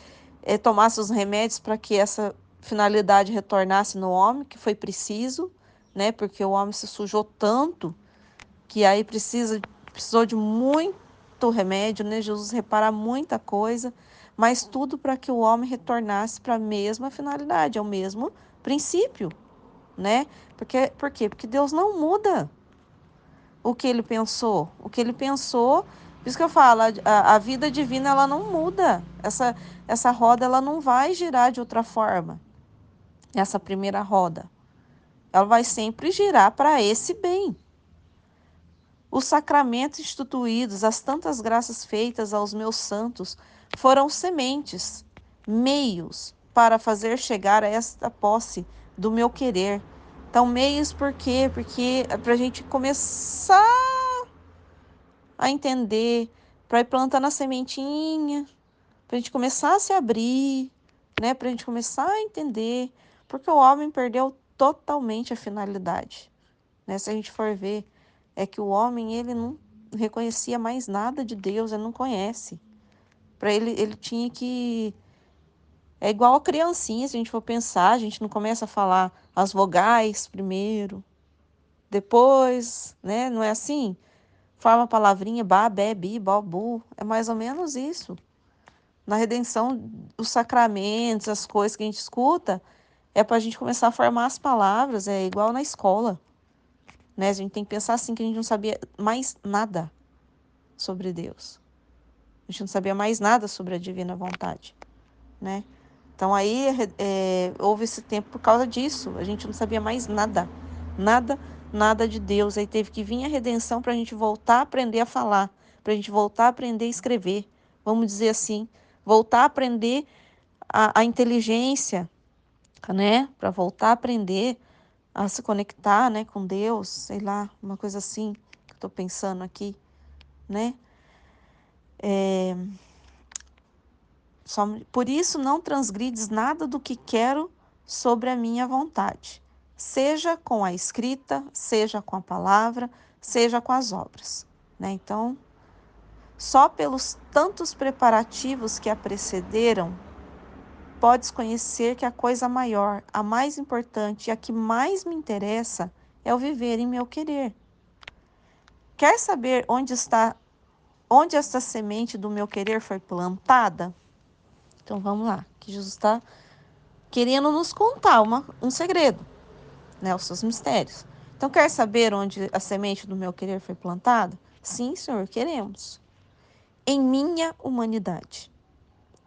tomasse os remédios para que essa finalidade retornasse no homem, que foi preciso, né? Porque o homem se sujou tanto que aí precisou de muito remédio, né? Jesus repara muita coisa, mas tudo para que o homem retornasse para a mesma finalidade, ao mesmo princípio, né? Por quê? Porque Deus não muda o que ele pensou. O que ele pensou, por isso que eu falo, a vida divina ela não muda. Essa roda ela não vai girar de outra forma. Essa primeira roda. Ela vai sempre girar para esse bem. Os sacramentos instituídos, as tantas graças feitas aos meus santos, foram sementes, meios para fazer chegar a esta posse do meu querer. Então, meios por quê? Porque é para a gente começar a entender, para ir plantando a sementinha, para a gente começar a se abrir, né? Para a gente começar a entender, porque o homem perdeu totalmente a finalidade, né? Se a gente for ver, é que o homem ele não reconhecia mais nada de Deus, ele não conhece. Para ele tinha que é igual a criancinha, se a gente for pensar, a gente não começa a falar as vogais primeiro, depois, né? Não é assim? Forma a palavrinha ba, bé, bi, bo, bu. É mais ou menos isso. Na redenção, os sacramentos, as coisas que a gente escuta, é para a gente começar a formar as palavras, é igual na escola, né? A gente tem que pensar assim, que a gente não sabia mais nada sobre Deus. A gente não sabia mais nada sobre a divina vontade, né? Então aí houve esse tempo por causa disso. A gente não sabia mais nada. Nada, nada de Deus. Aí teve que vir a redenção para a gente voltar a aprender a falar, para a gente voltar a aprender a escrever. Vamos dizer assim, voltar a aprender a inteligência, né? Para voltar a aprender a se conectar, né, com Deus, sei lá, uma coisa assim que eu estou pensando aqui, né? Por isso não transgrides nada do que quero sobre a minha vontade, seja com a escrita, seja com a palavra, seja com as obras, né? Então, só pelos tantos preparativos que a precederam, podes conhecer que a coisa maior, a mais importante e a que mais me interessa é o viver em meu querer. Quer saber onde esta semente do meu querer foi plantada? Então vamos lá, que Jesus está querendo nos contar um segredo, né, os seus mistérios. Então quer saber onde a semente do meu querer foi plantada? Sim, Senhor, queremos. Em minha humanidade.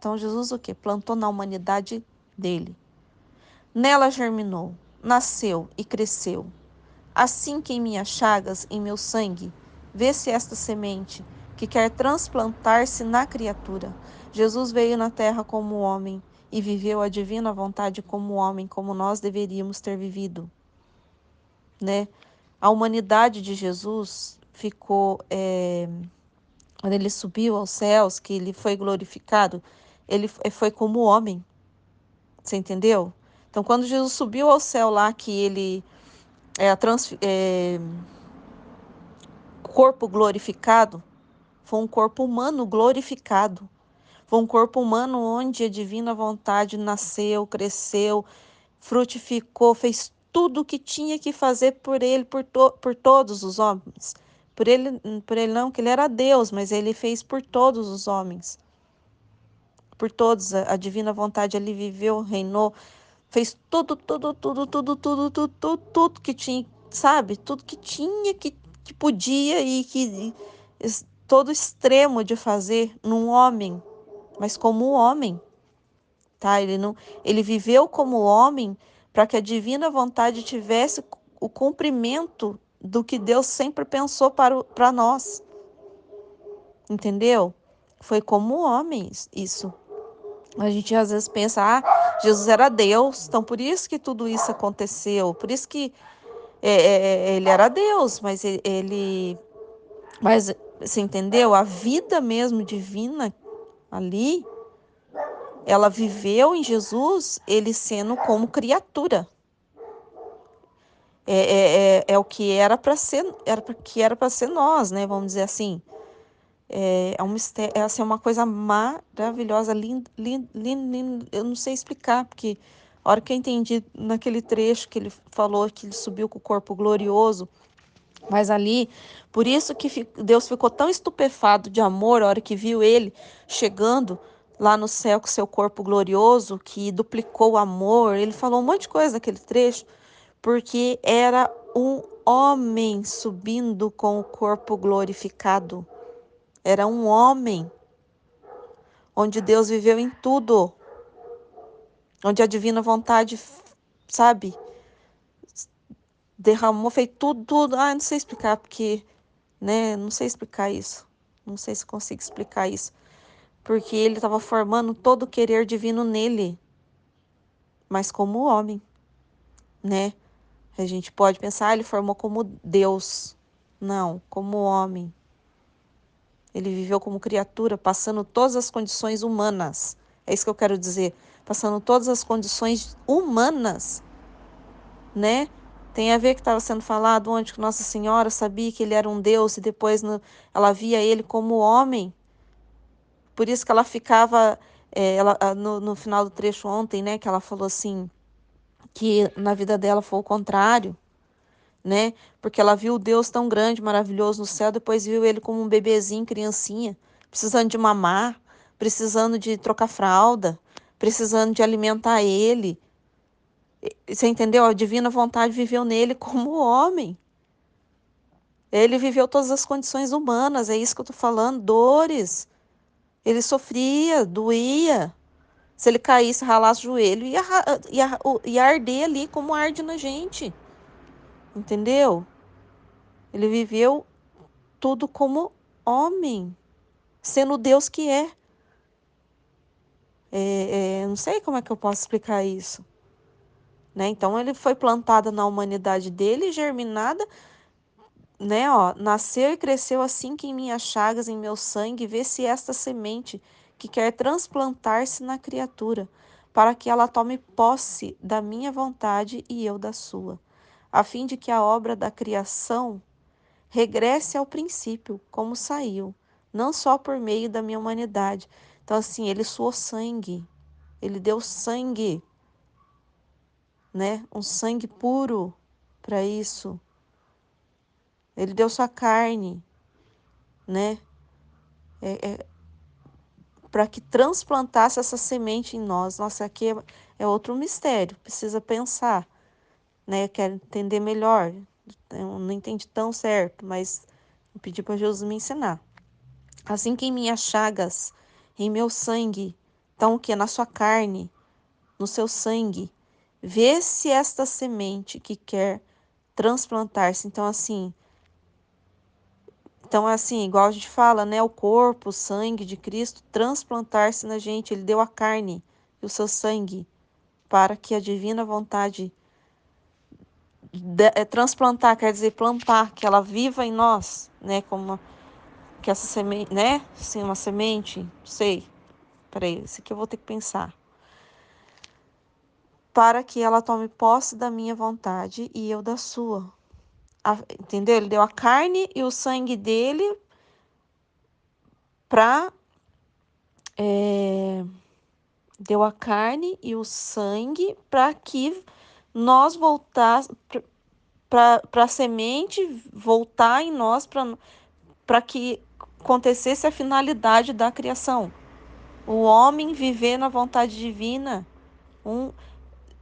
Então Jesus o quê? Plantou na humanidade dele. Nela germinou, nasceu e cresceu. Assim que em minhas chagas, em meu sangue, vê-se esta semente que quer transplantar-se na criatura. Jesus veio na terra como homem e viveu a divina vontade como homem, como nós deveríamos ter vivido, né? A humanidade de Jesus ficou, quando ele subiu aos céus, que ele foi glorificado, ele foi como homem, você entendeu? Então, quando Jesus subiu ao céu lá, que ele corpo glorificado, foi um corpo humano glorificado. Foi um corpo humano onde a divina vontade nasceu, cresceu, frutificou, fez tudo o que tinha que fazer por ele, por todos os homens. Por ele não, que ele era Deus, mas ele fez por todos os homens. Por todos, a divina vontade ali viveu, reinou, fez tudo que tinha, sabe? Tudo que tinha, que podia e que todo extremo de fazer num homem, mas como homem, tá? Ele viveu como homem para que a divina vontade tivesse o cumprimento do que Deus sempre pensou para nós, entendeu? Foi como homem isso. A gente às vezes pensa, Jesus era Deus, então por isso que tudo isso aconteceu, por isso que ele era Deus, mas você entendeu? A vida mesmo divina ali, ela viveu em Jesus, ele sendo como criatura. É o que era para ser, era para ser nós, né? Vamos dizer assim. É um mistério, é assim, uma coisa maravilhosa, linda, linda, linda, eu não sei explicar, porque a hora que eu entendi naquele trecho que ele falou que ele subiu com o corpo glorioso, mas ali, por isso que Deus ficou tão estupefado de amor a hora que viu ele chegando lá no céu com seu corpo glorioso, que duplicou o amor, ele falou um monte de coisa naquele trecho, porque era um homem subindo com o corpo glorificado. Era um homem, onde Deus viveu em tudo, onde a divina vontade, sabe, derramou, fez tudo. Não sei explicar, porque, né, não sei explicar isso. Não sei se consigo explicar isso. Porque ele estava formando todo o querer divino nele, mas como homem, né? A gente pode pensar, ele formou como Deus. Não, como homem. Ele viveu como criatura, passando todas as condições humanas. É isso que eu quero dizer. Passando todas as condições humanas, né? Tem a ver que estava sendo falado onde que Nossa Senhora sabia que ele era um Deus e depois ela via ele como homem. Por isso que ela ficava, no final do trecho ontem, né? Que ela falou assim, que na vida dela foi o contrário, né? Porque ela viu o Deus tão grande, maravilhoso no céu, depois viu ele como um bebezinho, criancinha, precisando de mamar, precisando de trocar fralda, precisando de alimentar ele. Você entendeu? A divina vontade viveu nele como homem. Ele viveu todas as condições humanas, é isso que eu tô falando, dores. Ele sofria, doía. Se ele caísse, ralasse o joelho, ia arder ali como arde na gente. Entendeu? Ele viveu tudo como homem, sendo o Deus que é. Não sei como é que eu posso explicar isso. Né? Então, ele foi plantado na humanidade dele, germinada, né? Ó, nasceu e cresceu assim que em minhas chagas, em meu sangue, vê-se esta semente que quer transplantar-se na criatura, para que ela tome posse da minha vontade e eu da sua, a fim de que a obra da criação regresse ao princípio, como saiu, não só por meio da minha humanidade. Então, assim, ele suou sangue, Ele deu sangue, né? Um sangue puro para isso. Ele deu sua carne, né? Para que transplantasse essa semente em nós. Nossa, aqui é outro mistério, precisa pensar, né? Eu quero entender melhor. Eu não entendi tão certo, mas eu pedi para Jesus me ensinar. Assim que em minhas chagas, em meu sangue, então o que? Na sua carne, no seu sangue, vê se esta semente que quer transplantar-se. Então assim, igual a gente fala, né? O corpo, o sangue de Cristo transplantar-se na gente. Ele deu a carne e o seu sangue para que a divina vontade transplantar, quer dizer, plantar, que ela viva em nós, né? Como que essa semente, né? Sim, uma semente, não sei. Peraí, isso aqui eu vou ter que pensar. Para que ela tome posse da minha vontade e eu da sua. Entendeu? Ele deu a carne e o sangue dele para deu a carne e o sangue para que nós voltássemos para a semente voltar em nós para que acontecesse a finalidade da criação. O homem viver na vontade divina,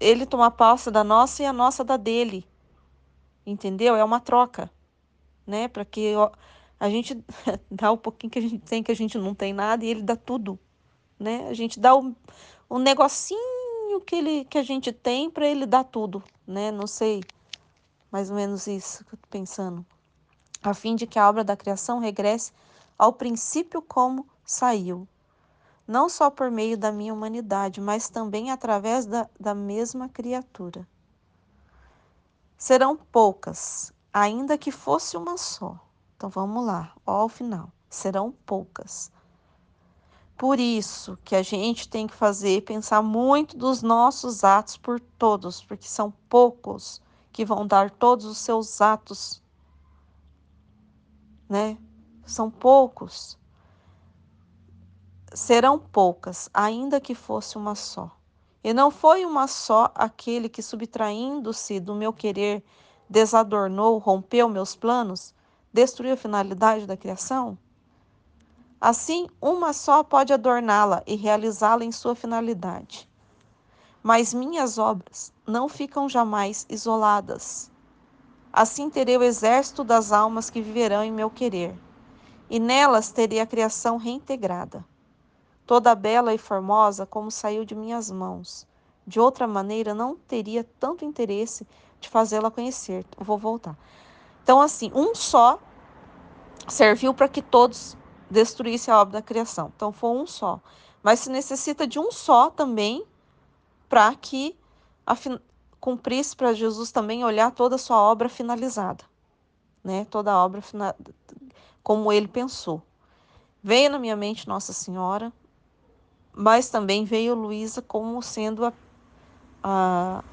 ele tomar posse da nossa e a nossa da dele. Entendeu? É uma troca, né? Para que a gente dá um pouquinho que a gente tem, que a gente não tem nada, e ele dá tudo, né? A gente dá um negocinho que a gente tem para ele dar tudo, né? Não sei, mais ou menos isso que eu tô pensando. A fim de que a obra da criação regresse ao princípio como saiu. Não só por meio da minha humanidade, mas também através da mesma criatura. Serão poucas, ainda que fosse uma só. Então vamos lá, ó, ao final. Serão poucas. Por isso que a gente tem que fazer, pensar muito dos nossos atos por todos, porque são poucos que vão dar todos os seus atos, né? São poucos. Serão poucas, ainda que fosse uma só. E não foi uma só aquele que, subtraindo-se do meu querer, desadornou, rompeu meus planos, destruiu a finalidade da criação? Assim, uma só pode adorná-la e realizá-la em sua finalidade. Mas minhas obras não ficam jamais isoladas. Assim terei o exército das almas que viverão em meu querer, e nelas terei a criação reintegrada, toda bela e formosa como saiu de minhas mãos. De outra maneira, não teria tanto interesse de fazê-la conhecer. Eu vou voltar. Então, assim, um só serviu para que todos destruíssem a obra da criação. Então, foi um só. Mas se necessita de um só também para que cumprisse para Jesus também olhar toda a sua obra finalizada, né? Toda a obra como ele pensou. Veio na minha mente Nossa Senhora, mas também veio Luísa como sendo a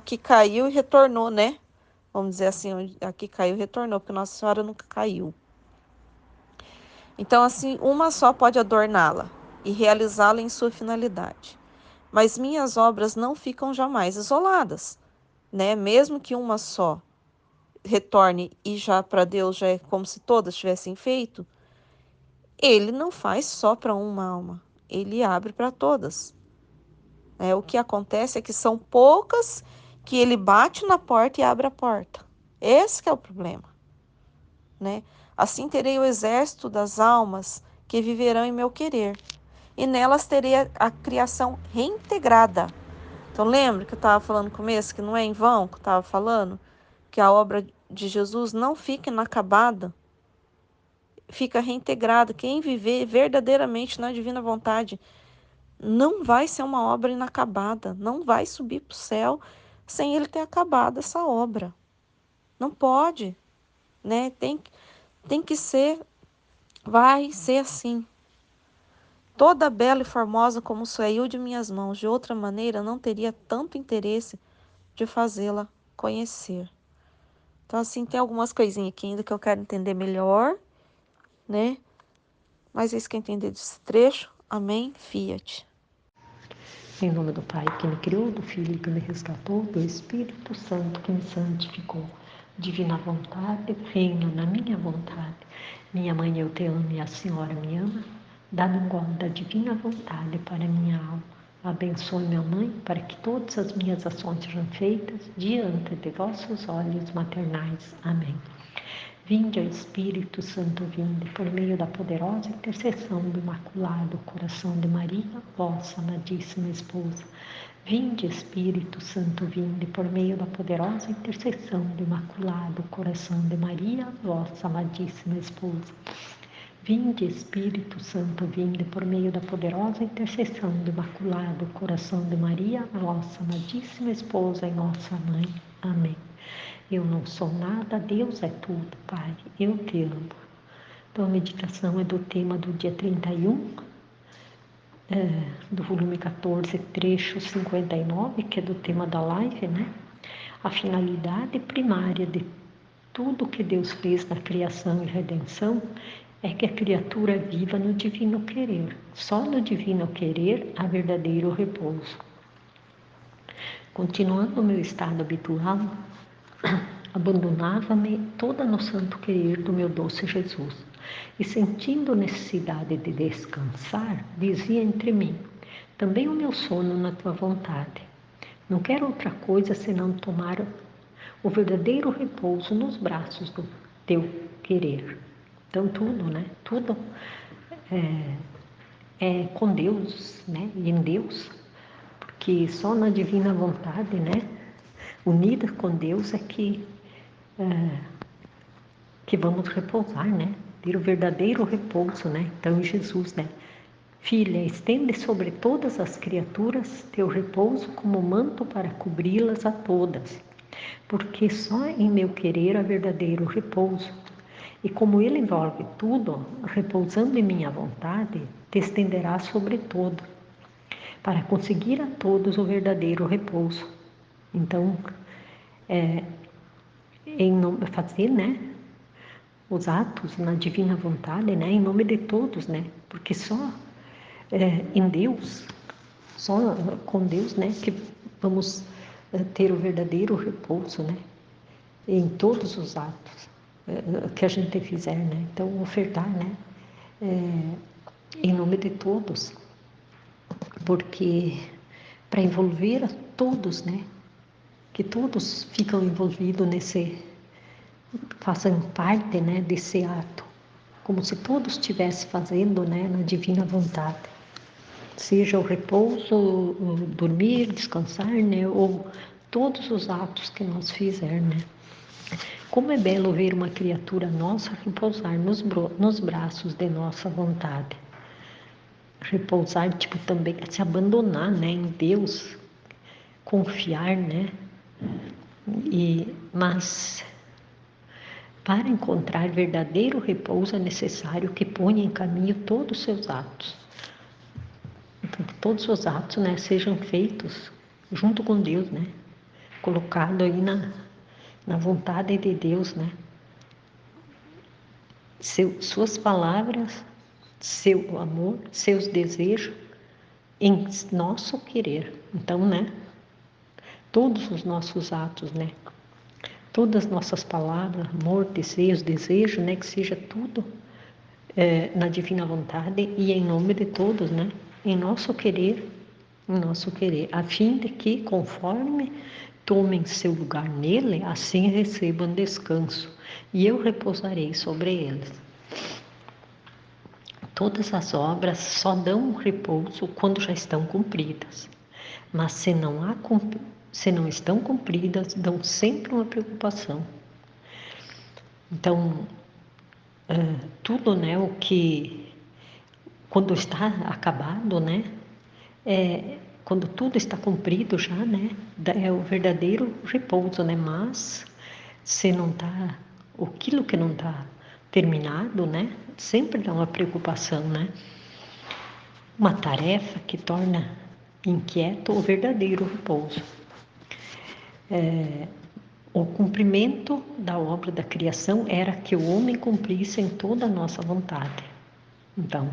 que caiu e retornou, né? Vamos dizer assim, a que caiu e retornou, porque Nossa Senhora nunca caiu. Então, assim, uma só pode adorná-la e realizá-la em sua finalidade. Mas minhas obras não ficam jamais isoladas, né? Mesmo que uma só retorne e já para Deus já é como se todas tivessem feito, ele não faz só para uma alma, ele abre para todas. O que acontece é que são poucas que ele bate na porta e abre a porta. Esse que é o problema, né? Assim terei o exército das almas que viverão em meu querer, e nelas terei a criação reintegrada. Então lembra que eu estava falando no começo, que não é em vão que eu estava falando, que a obra de Jesus não fica inacabada, fica reintegrada. Quem viver verdadeiramente na divina vontade não vai ser uma obra inacabada, não vai subir para o céu sem ele ter acabado essa obra. Não pode, né? Tem que ser, vai ser assim. Toda bela e formosa como saiu de minhas mãos, de outra maneira não teria tanto interesse de fazê-la conhecer. Então, assim, tem algumas coisinhas aqui ainda que eu quero entender melhor, né? Mas é isso que eu entendi desse trecho. Amém. Fiat. Em nome do Pai que me criou, do Filho que me resgatou, do Espírito Santo que me santificou. Divina vontade, reina na minha vontade. Minha mãe, eu te amo e a Senhora me ama. Dá-me um gole da divina vontade para minha alma. Abençoe minha mãe para que todas as minhas ações sejam feitas diante de vossos olhos maternais. Amém. Vinde, ó Espírito Santo, vinde, por meio da poderosa intercessão do Imaculado Coração de Maria, vossa amadíssima esposa. Vinde, Espírito Santo, vinde, por meio da poderosa intercessão do Imaculado Coração de Maria, vossa amadíssima esposa. Vinde, Espírito Santo, vinde, por meio da poderosa intercessão do Imaculado Coração de Maria, vossa amadíssima esposa e nossa mãe. Amém. Eu não sou nada, Deus é tudo, Pai, eu te amo. Então, a meditação é do tema do dia 31, do volume 14, trecho 59, que é do tema da live, né? A finalidade primária de tudo que Deus fez na criação e redenção é que a criatura viva no divino querer. Só no divino querer há verdadeiro repouso. Continuando o meu estado habitual, abandonava-me toda no santo querer do meu doce Jesus. E sentindo necessidade de descansar, dizia entre mim: também o meu sono na tua vontade. Não quero outra coisa senão tomar o verdadeiro repouso nos braços do teu querer. Então tudo, né? Tudo é com Deus, né? E em Deus, porque só na divina vontade, né? Unida com Deus é que vamos repousar, né? Ter o verdadeiro repouso, né? Então em Jesus, né? Filha, estende sobre todas as criaturas teu repouso como manto para cobri-las a todas, porque só em meu querer há verdadeiro repouso. E como ele envolve tudo, repousando em minha vontade, te estenderá sobre todo, para conseguir a todos o verdadeiro repouso. Então, em nome fazer, né? Os atos na divina vontade, né? Em nome de todos, né? Porque só em Deus, só com Deus, né? Que vamos ter o verdadeiro repouso, né? Em todos os atos que a gente fizer, né? Então, ofertar, né? Em nome de todos, porque para envolver a todos, né? Que todos ficam envolvidos façam parte, né? Desse ato, como se todos estivessem fazendo, né? Na divina vontade. Seja o repouso, o dormir, descansar, né? Ou todos os atos que nós fizermos, né? Como é belo ver uma criatura nossa repousar nos braços de nossa vontade. Repousar, tipo, também se abandonar, né, em Deus, confiar, né? Mas para encontrar verdadeiro repouso é necessário que ponha em caminho todos os seus atos. Então, todos os atos, né, sejam feitos junto com Deus, né? Colocado aí na vontade de Deus, né? Suas palavras, seu amor, seus desejos em nosso querer. Então, né? Todos os nossos atos, né? Todas as nossas palavras, amor, desejo, né? Que seja tudo na divina vontade e em nome de todos, né? Em nosso querer, a fim de que, conforme tomem seu lugar nele, assim recebam descanso, e eu repousarei sobre eles. Todas as obras só dão repouso quando já estão cumpridas, mas se não estão cumpridas, dão sempre uma preocupação. Então, tudo, né, o que quando está acabado, né, quando tudo está cumprido já, né, é o verdadeiro repouso, né, mas se não está, aquilo que não está terminado, né, sempre dá uma preocupação, né, uma tarefa que torna inquieto o verdadeiro repouso. O cumprimento da obra da criação era que o homem cumprisse em toda a nossa vontade. Então,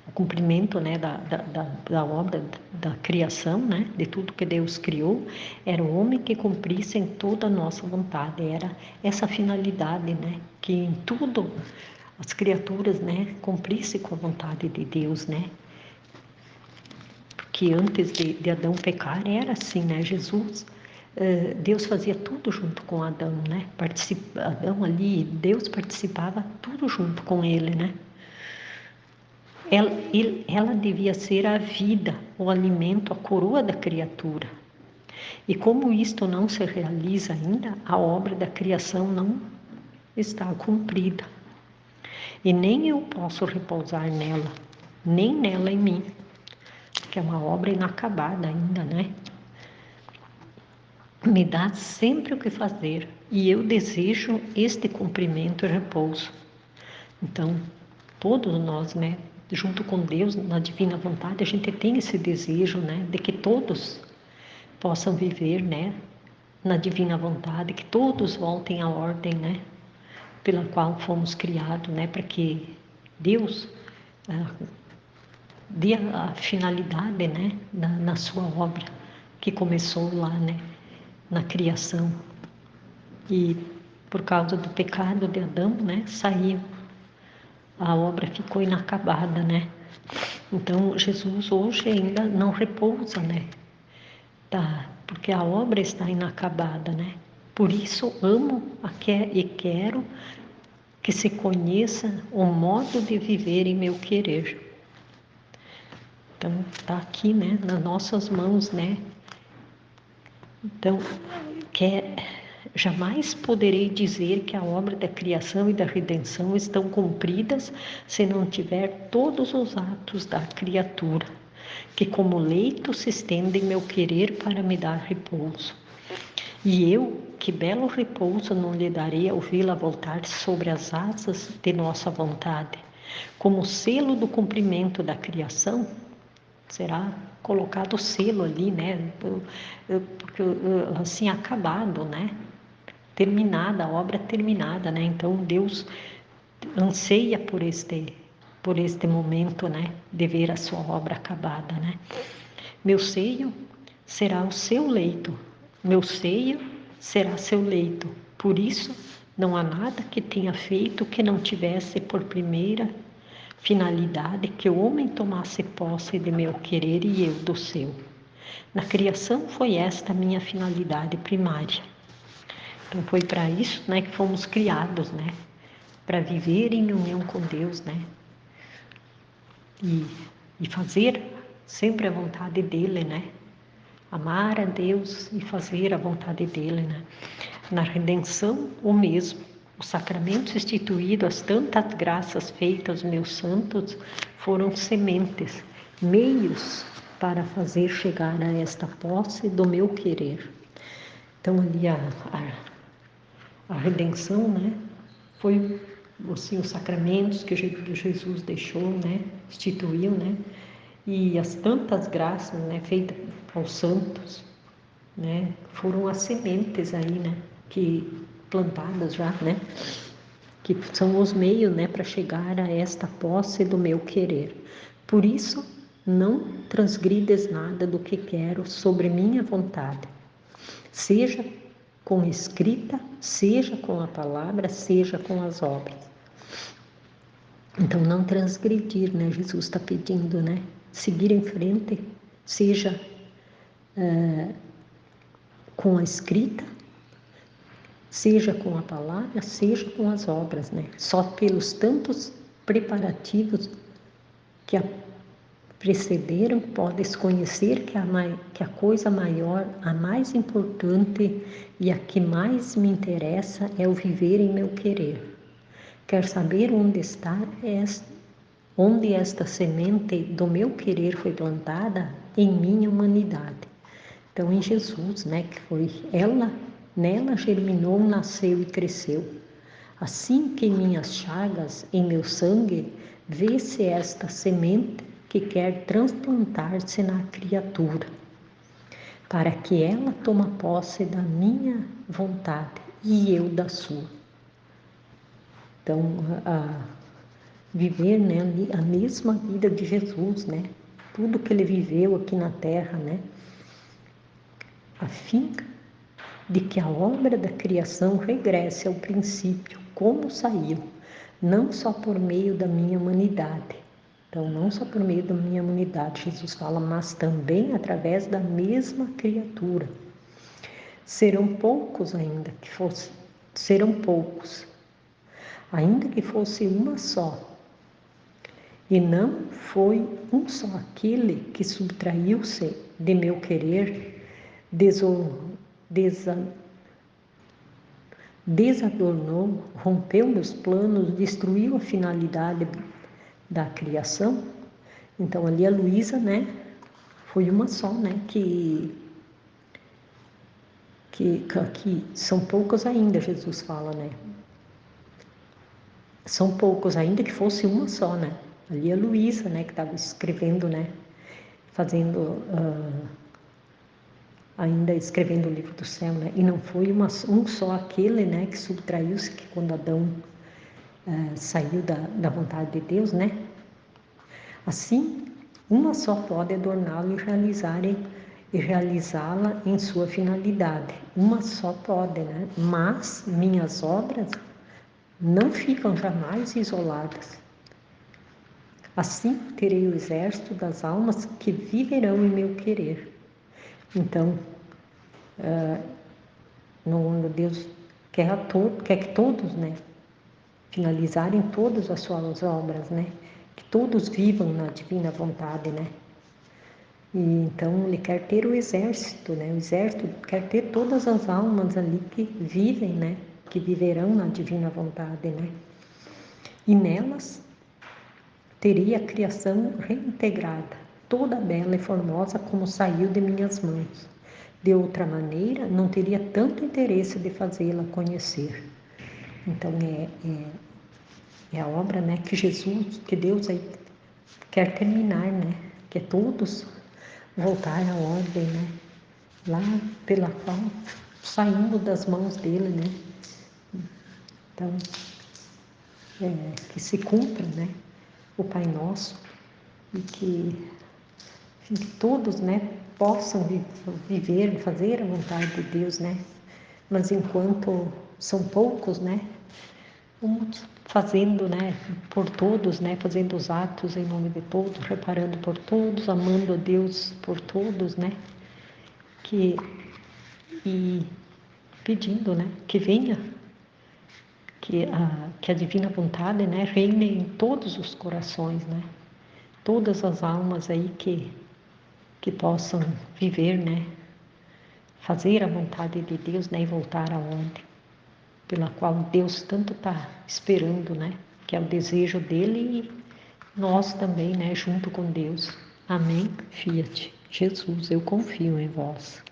o cumprimento, né, da obra da criação, né, de tudo que Deus criou, era o homem que cumprisse em toda a nossa vontade. Era essa finalidade, né, que em tudo as criaturas, né, cumprissem com a vontade de Deus, né. Porque antes de Adão pecar era assim, né, Deus fazia tudo junto com Adão, né, Adão ali, Deus participava tudo junto com ele, né. Ela devia ser a vida, o alimento, a coroa da criatura. E como isto não se realiza ainda, a obra da criação não está cumprida. E nem eu posso repousar nela, nem nela em mim, que é uma obra inacabada ainda, né? Me dá sempre o que fazer e eu desejo este cumprimento e repouso. Então, todos nós, né, junto com Deus, na divina vontade, a gente tem esse desejo, né, de que todos possam viver, né, na divina vontade, que todos voltem à ordem, né, pela qual fomos criados, né, para que Deus dê a finalidade, né, na sua obra que começou lá, né, na criação. E por causa do pecado de Adão, né, saiu. A obra ficou inacabada, né? Então, Jesus hoje ainda não repousa, né? Tá, porque a obra está inacabada, né? Por isso amo e quero que se conheça o modo de viver em meu querer. Então, está aqui, né, nas nossas mãos, né? Então, jamais poderei dizer que a obra da criação e da redenção estão cumpridas se não tiver todos os atos da criatura, que como leito se estendem meu querer para me dar repouso. E eu, que belo repouso não lhe darei ao vê-la voltar sobre as asas de nossa vontade, como selo do cumprimento da criação, será colocado o selo ali, né? Porque assim, acabado, né? Terminada, a obra terminada, né? Então Deus anseia por este momento, né? De ver a sua obra acabada, né? Meu seio será o seu leito, meu seio será seu leito. Por isso, não há nada que tenha feito que não tivesse por primeira finalidade que o homem tomasse posse de meu querer e eu do seu. Na criação foi esta a minha finalidade primária. Então foi para isso, né, que fomos criados, né, para viver em união com Deus, né, e fazer sempre a vontade dele, né, amar a Deus e fazer a vontade dele, né. Na redenção, o mesmo. Os sacramentos instituídos, as tantas graças feitas aos meus santos, foram sementes, meios para fazer chegar a esta posse do meu querer. Então, ali a redenção, né, foi assim, os sacramentos que Jesus deixou, né, instituiu, né, e as tantas graças, né, feitas aos santos, né, foram as sementes aí, né, que plantadas já, né, que são os meios, né, para chegar a esta posse do meu querer. Por isso, não transgrides nada do que quero sobre minha vontade, seja com escrita, seja com a palavra, seja com as obras. Então, não transgredir, né? Jesus está pedindo, né? Seguir em frente, seja com a escrita, seja com a palavra, seja com as obras, né? Só pelos tantos preparativos que a precederam, podes conhecer que a coisa maior, a mais importante e a que mais me interessa é o viver em meu querer. Quer saber onde esta semente do meu querer foi plantada? Em minha humanidade. Então, em Jesus, né, que foi nela germinou, nasceu e cresceu. Assim que em minhas chagas, em meu sangue, vê-se esta semente que quer transplantar-se na criatura, para que ela tome posse da minha vontade e eu da sua. Então, viver, né, a mesma vida de Jesus, né? Tudo que ele viveu aqui na terra, né? A fim de que a obra da criação regresse ao princípio, como saiu, não só por meio da minha humanidade. Então, não só por meio da minha humanidade, Jesus fala, mas também através da mesma criatura. Serão poucos ainda que fosse, serão poucos, ainda que fosse uma só. E não foi um só aquele que subtraiu-se de meu querer, desadornou, rompeu meus planos, destruiu a finalidade da criação. Então ali a Luísa, né, foi uma só, né, que são poucos ainda, Jesus fala, né? São poucos, ainda que fosse uma só, né? Ali a Luísa, né, que estava escrevendo, né, fazendo, ainda escrevendo o livro do céu, né? E não foi um só aquele, né, que subtraiu-se, que quando Adão saiu da vontade de Deus, né? Assim, uma só pode adorná-lo e realizá-la em sua finalidade. Uma só pode, né? Mas minhas obras não ficam jamais isoladas. Assim terei o exército das almas que viverão em meu querer. Então, no Deus quer que todos, né, finalizarem todas as suas obras, né, que todos vivam na divina vontade, né. E então ele quer ter o exército, né, o exército quer ter todas as almas ali que vivem, né, que viverão na divina vontade, né. E nelas teria a criação reintegrada, toda bela e formosa como saiu de minhas mãos. De outra maneira, não teria tanto interesse de fazê-la conhecer. Então, é a obra, né, que Jesus, que Deus aí quer terminar, né? Que é todos voltar à ordem, né? Lá pela qual saímos das mãos dele, né? Então, que se cumpra, né? O Pai Nosso e que todos, né, possam viver, fazer a vontade de Deus, né? Mas enquanto são poucos, né, vamos fazendo, né, por todos, né, fazendo os atos em nome de todos, reparando por todos, amando a Deus por todos, né, que e pedindo, né, que venha, que a divina vontade, né, reine em todos os corações, né, todas as almas aí que possam viver, né, fazer a vontade de Deus, né, e voltar à ordem pela qual Deus tanto está esperando, né, que é o desejo dele e nós também, né, junto com Deus. Amém. Fiat. Jesus, eu confio em vós.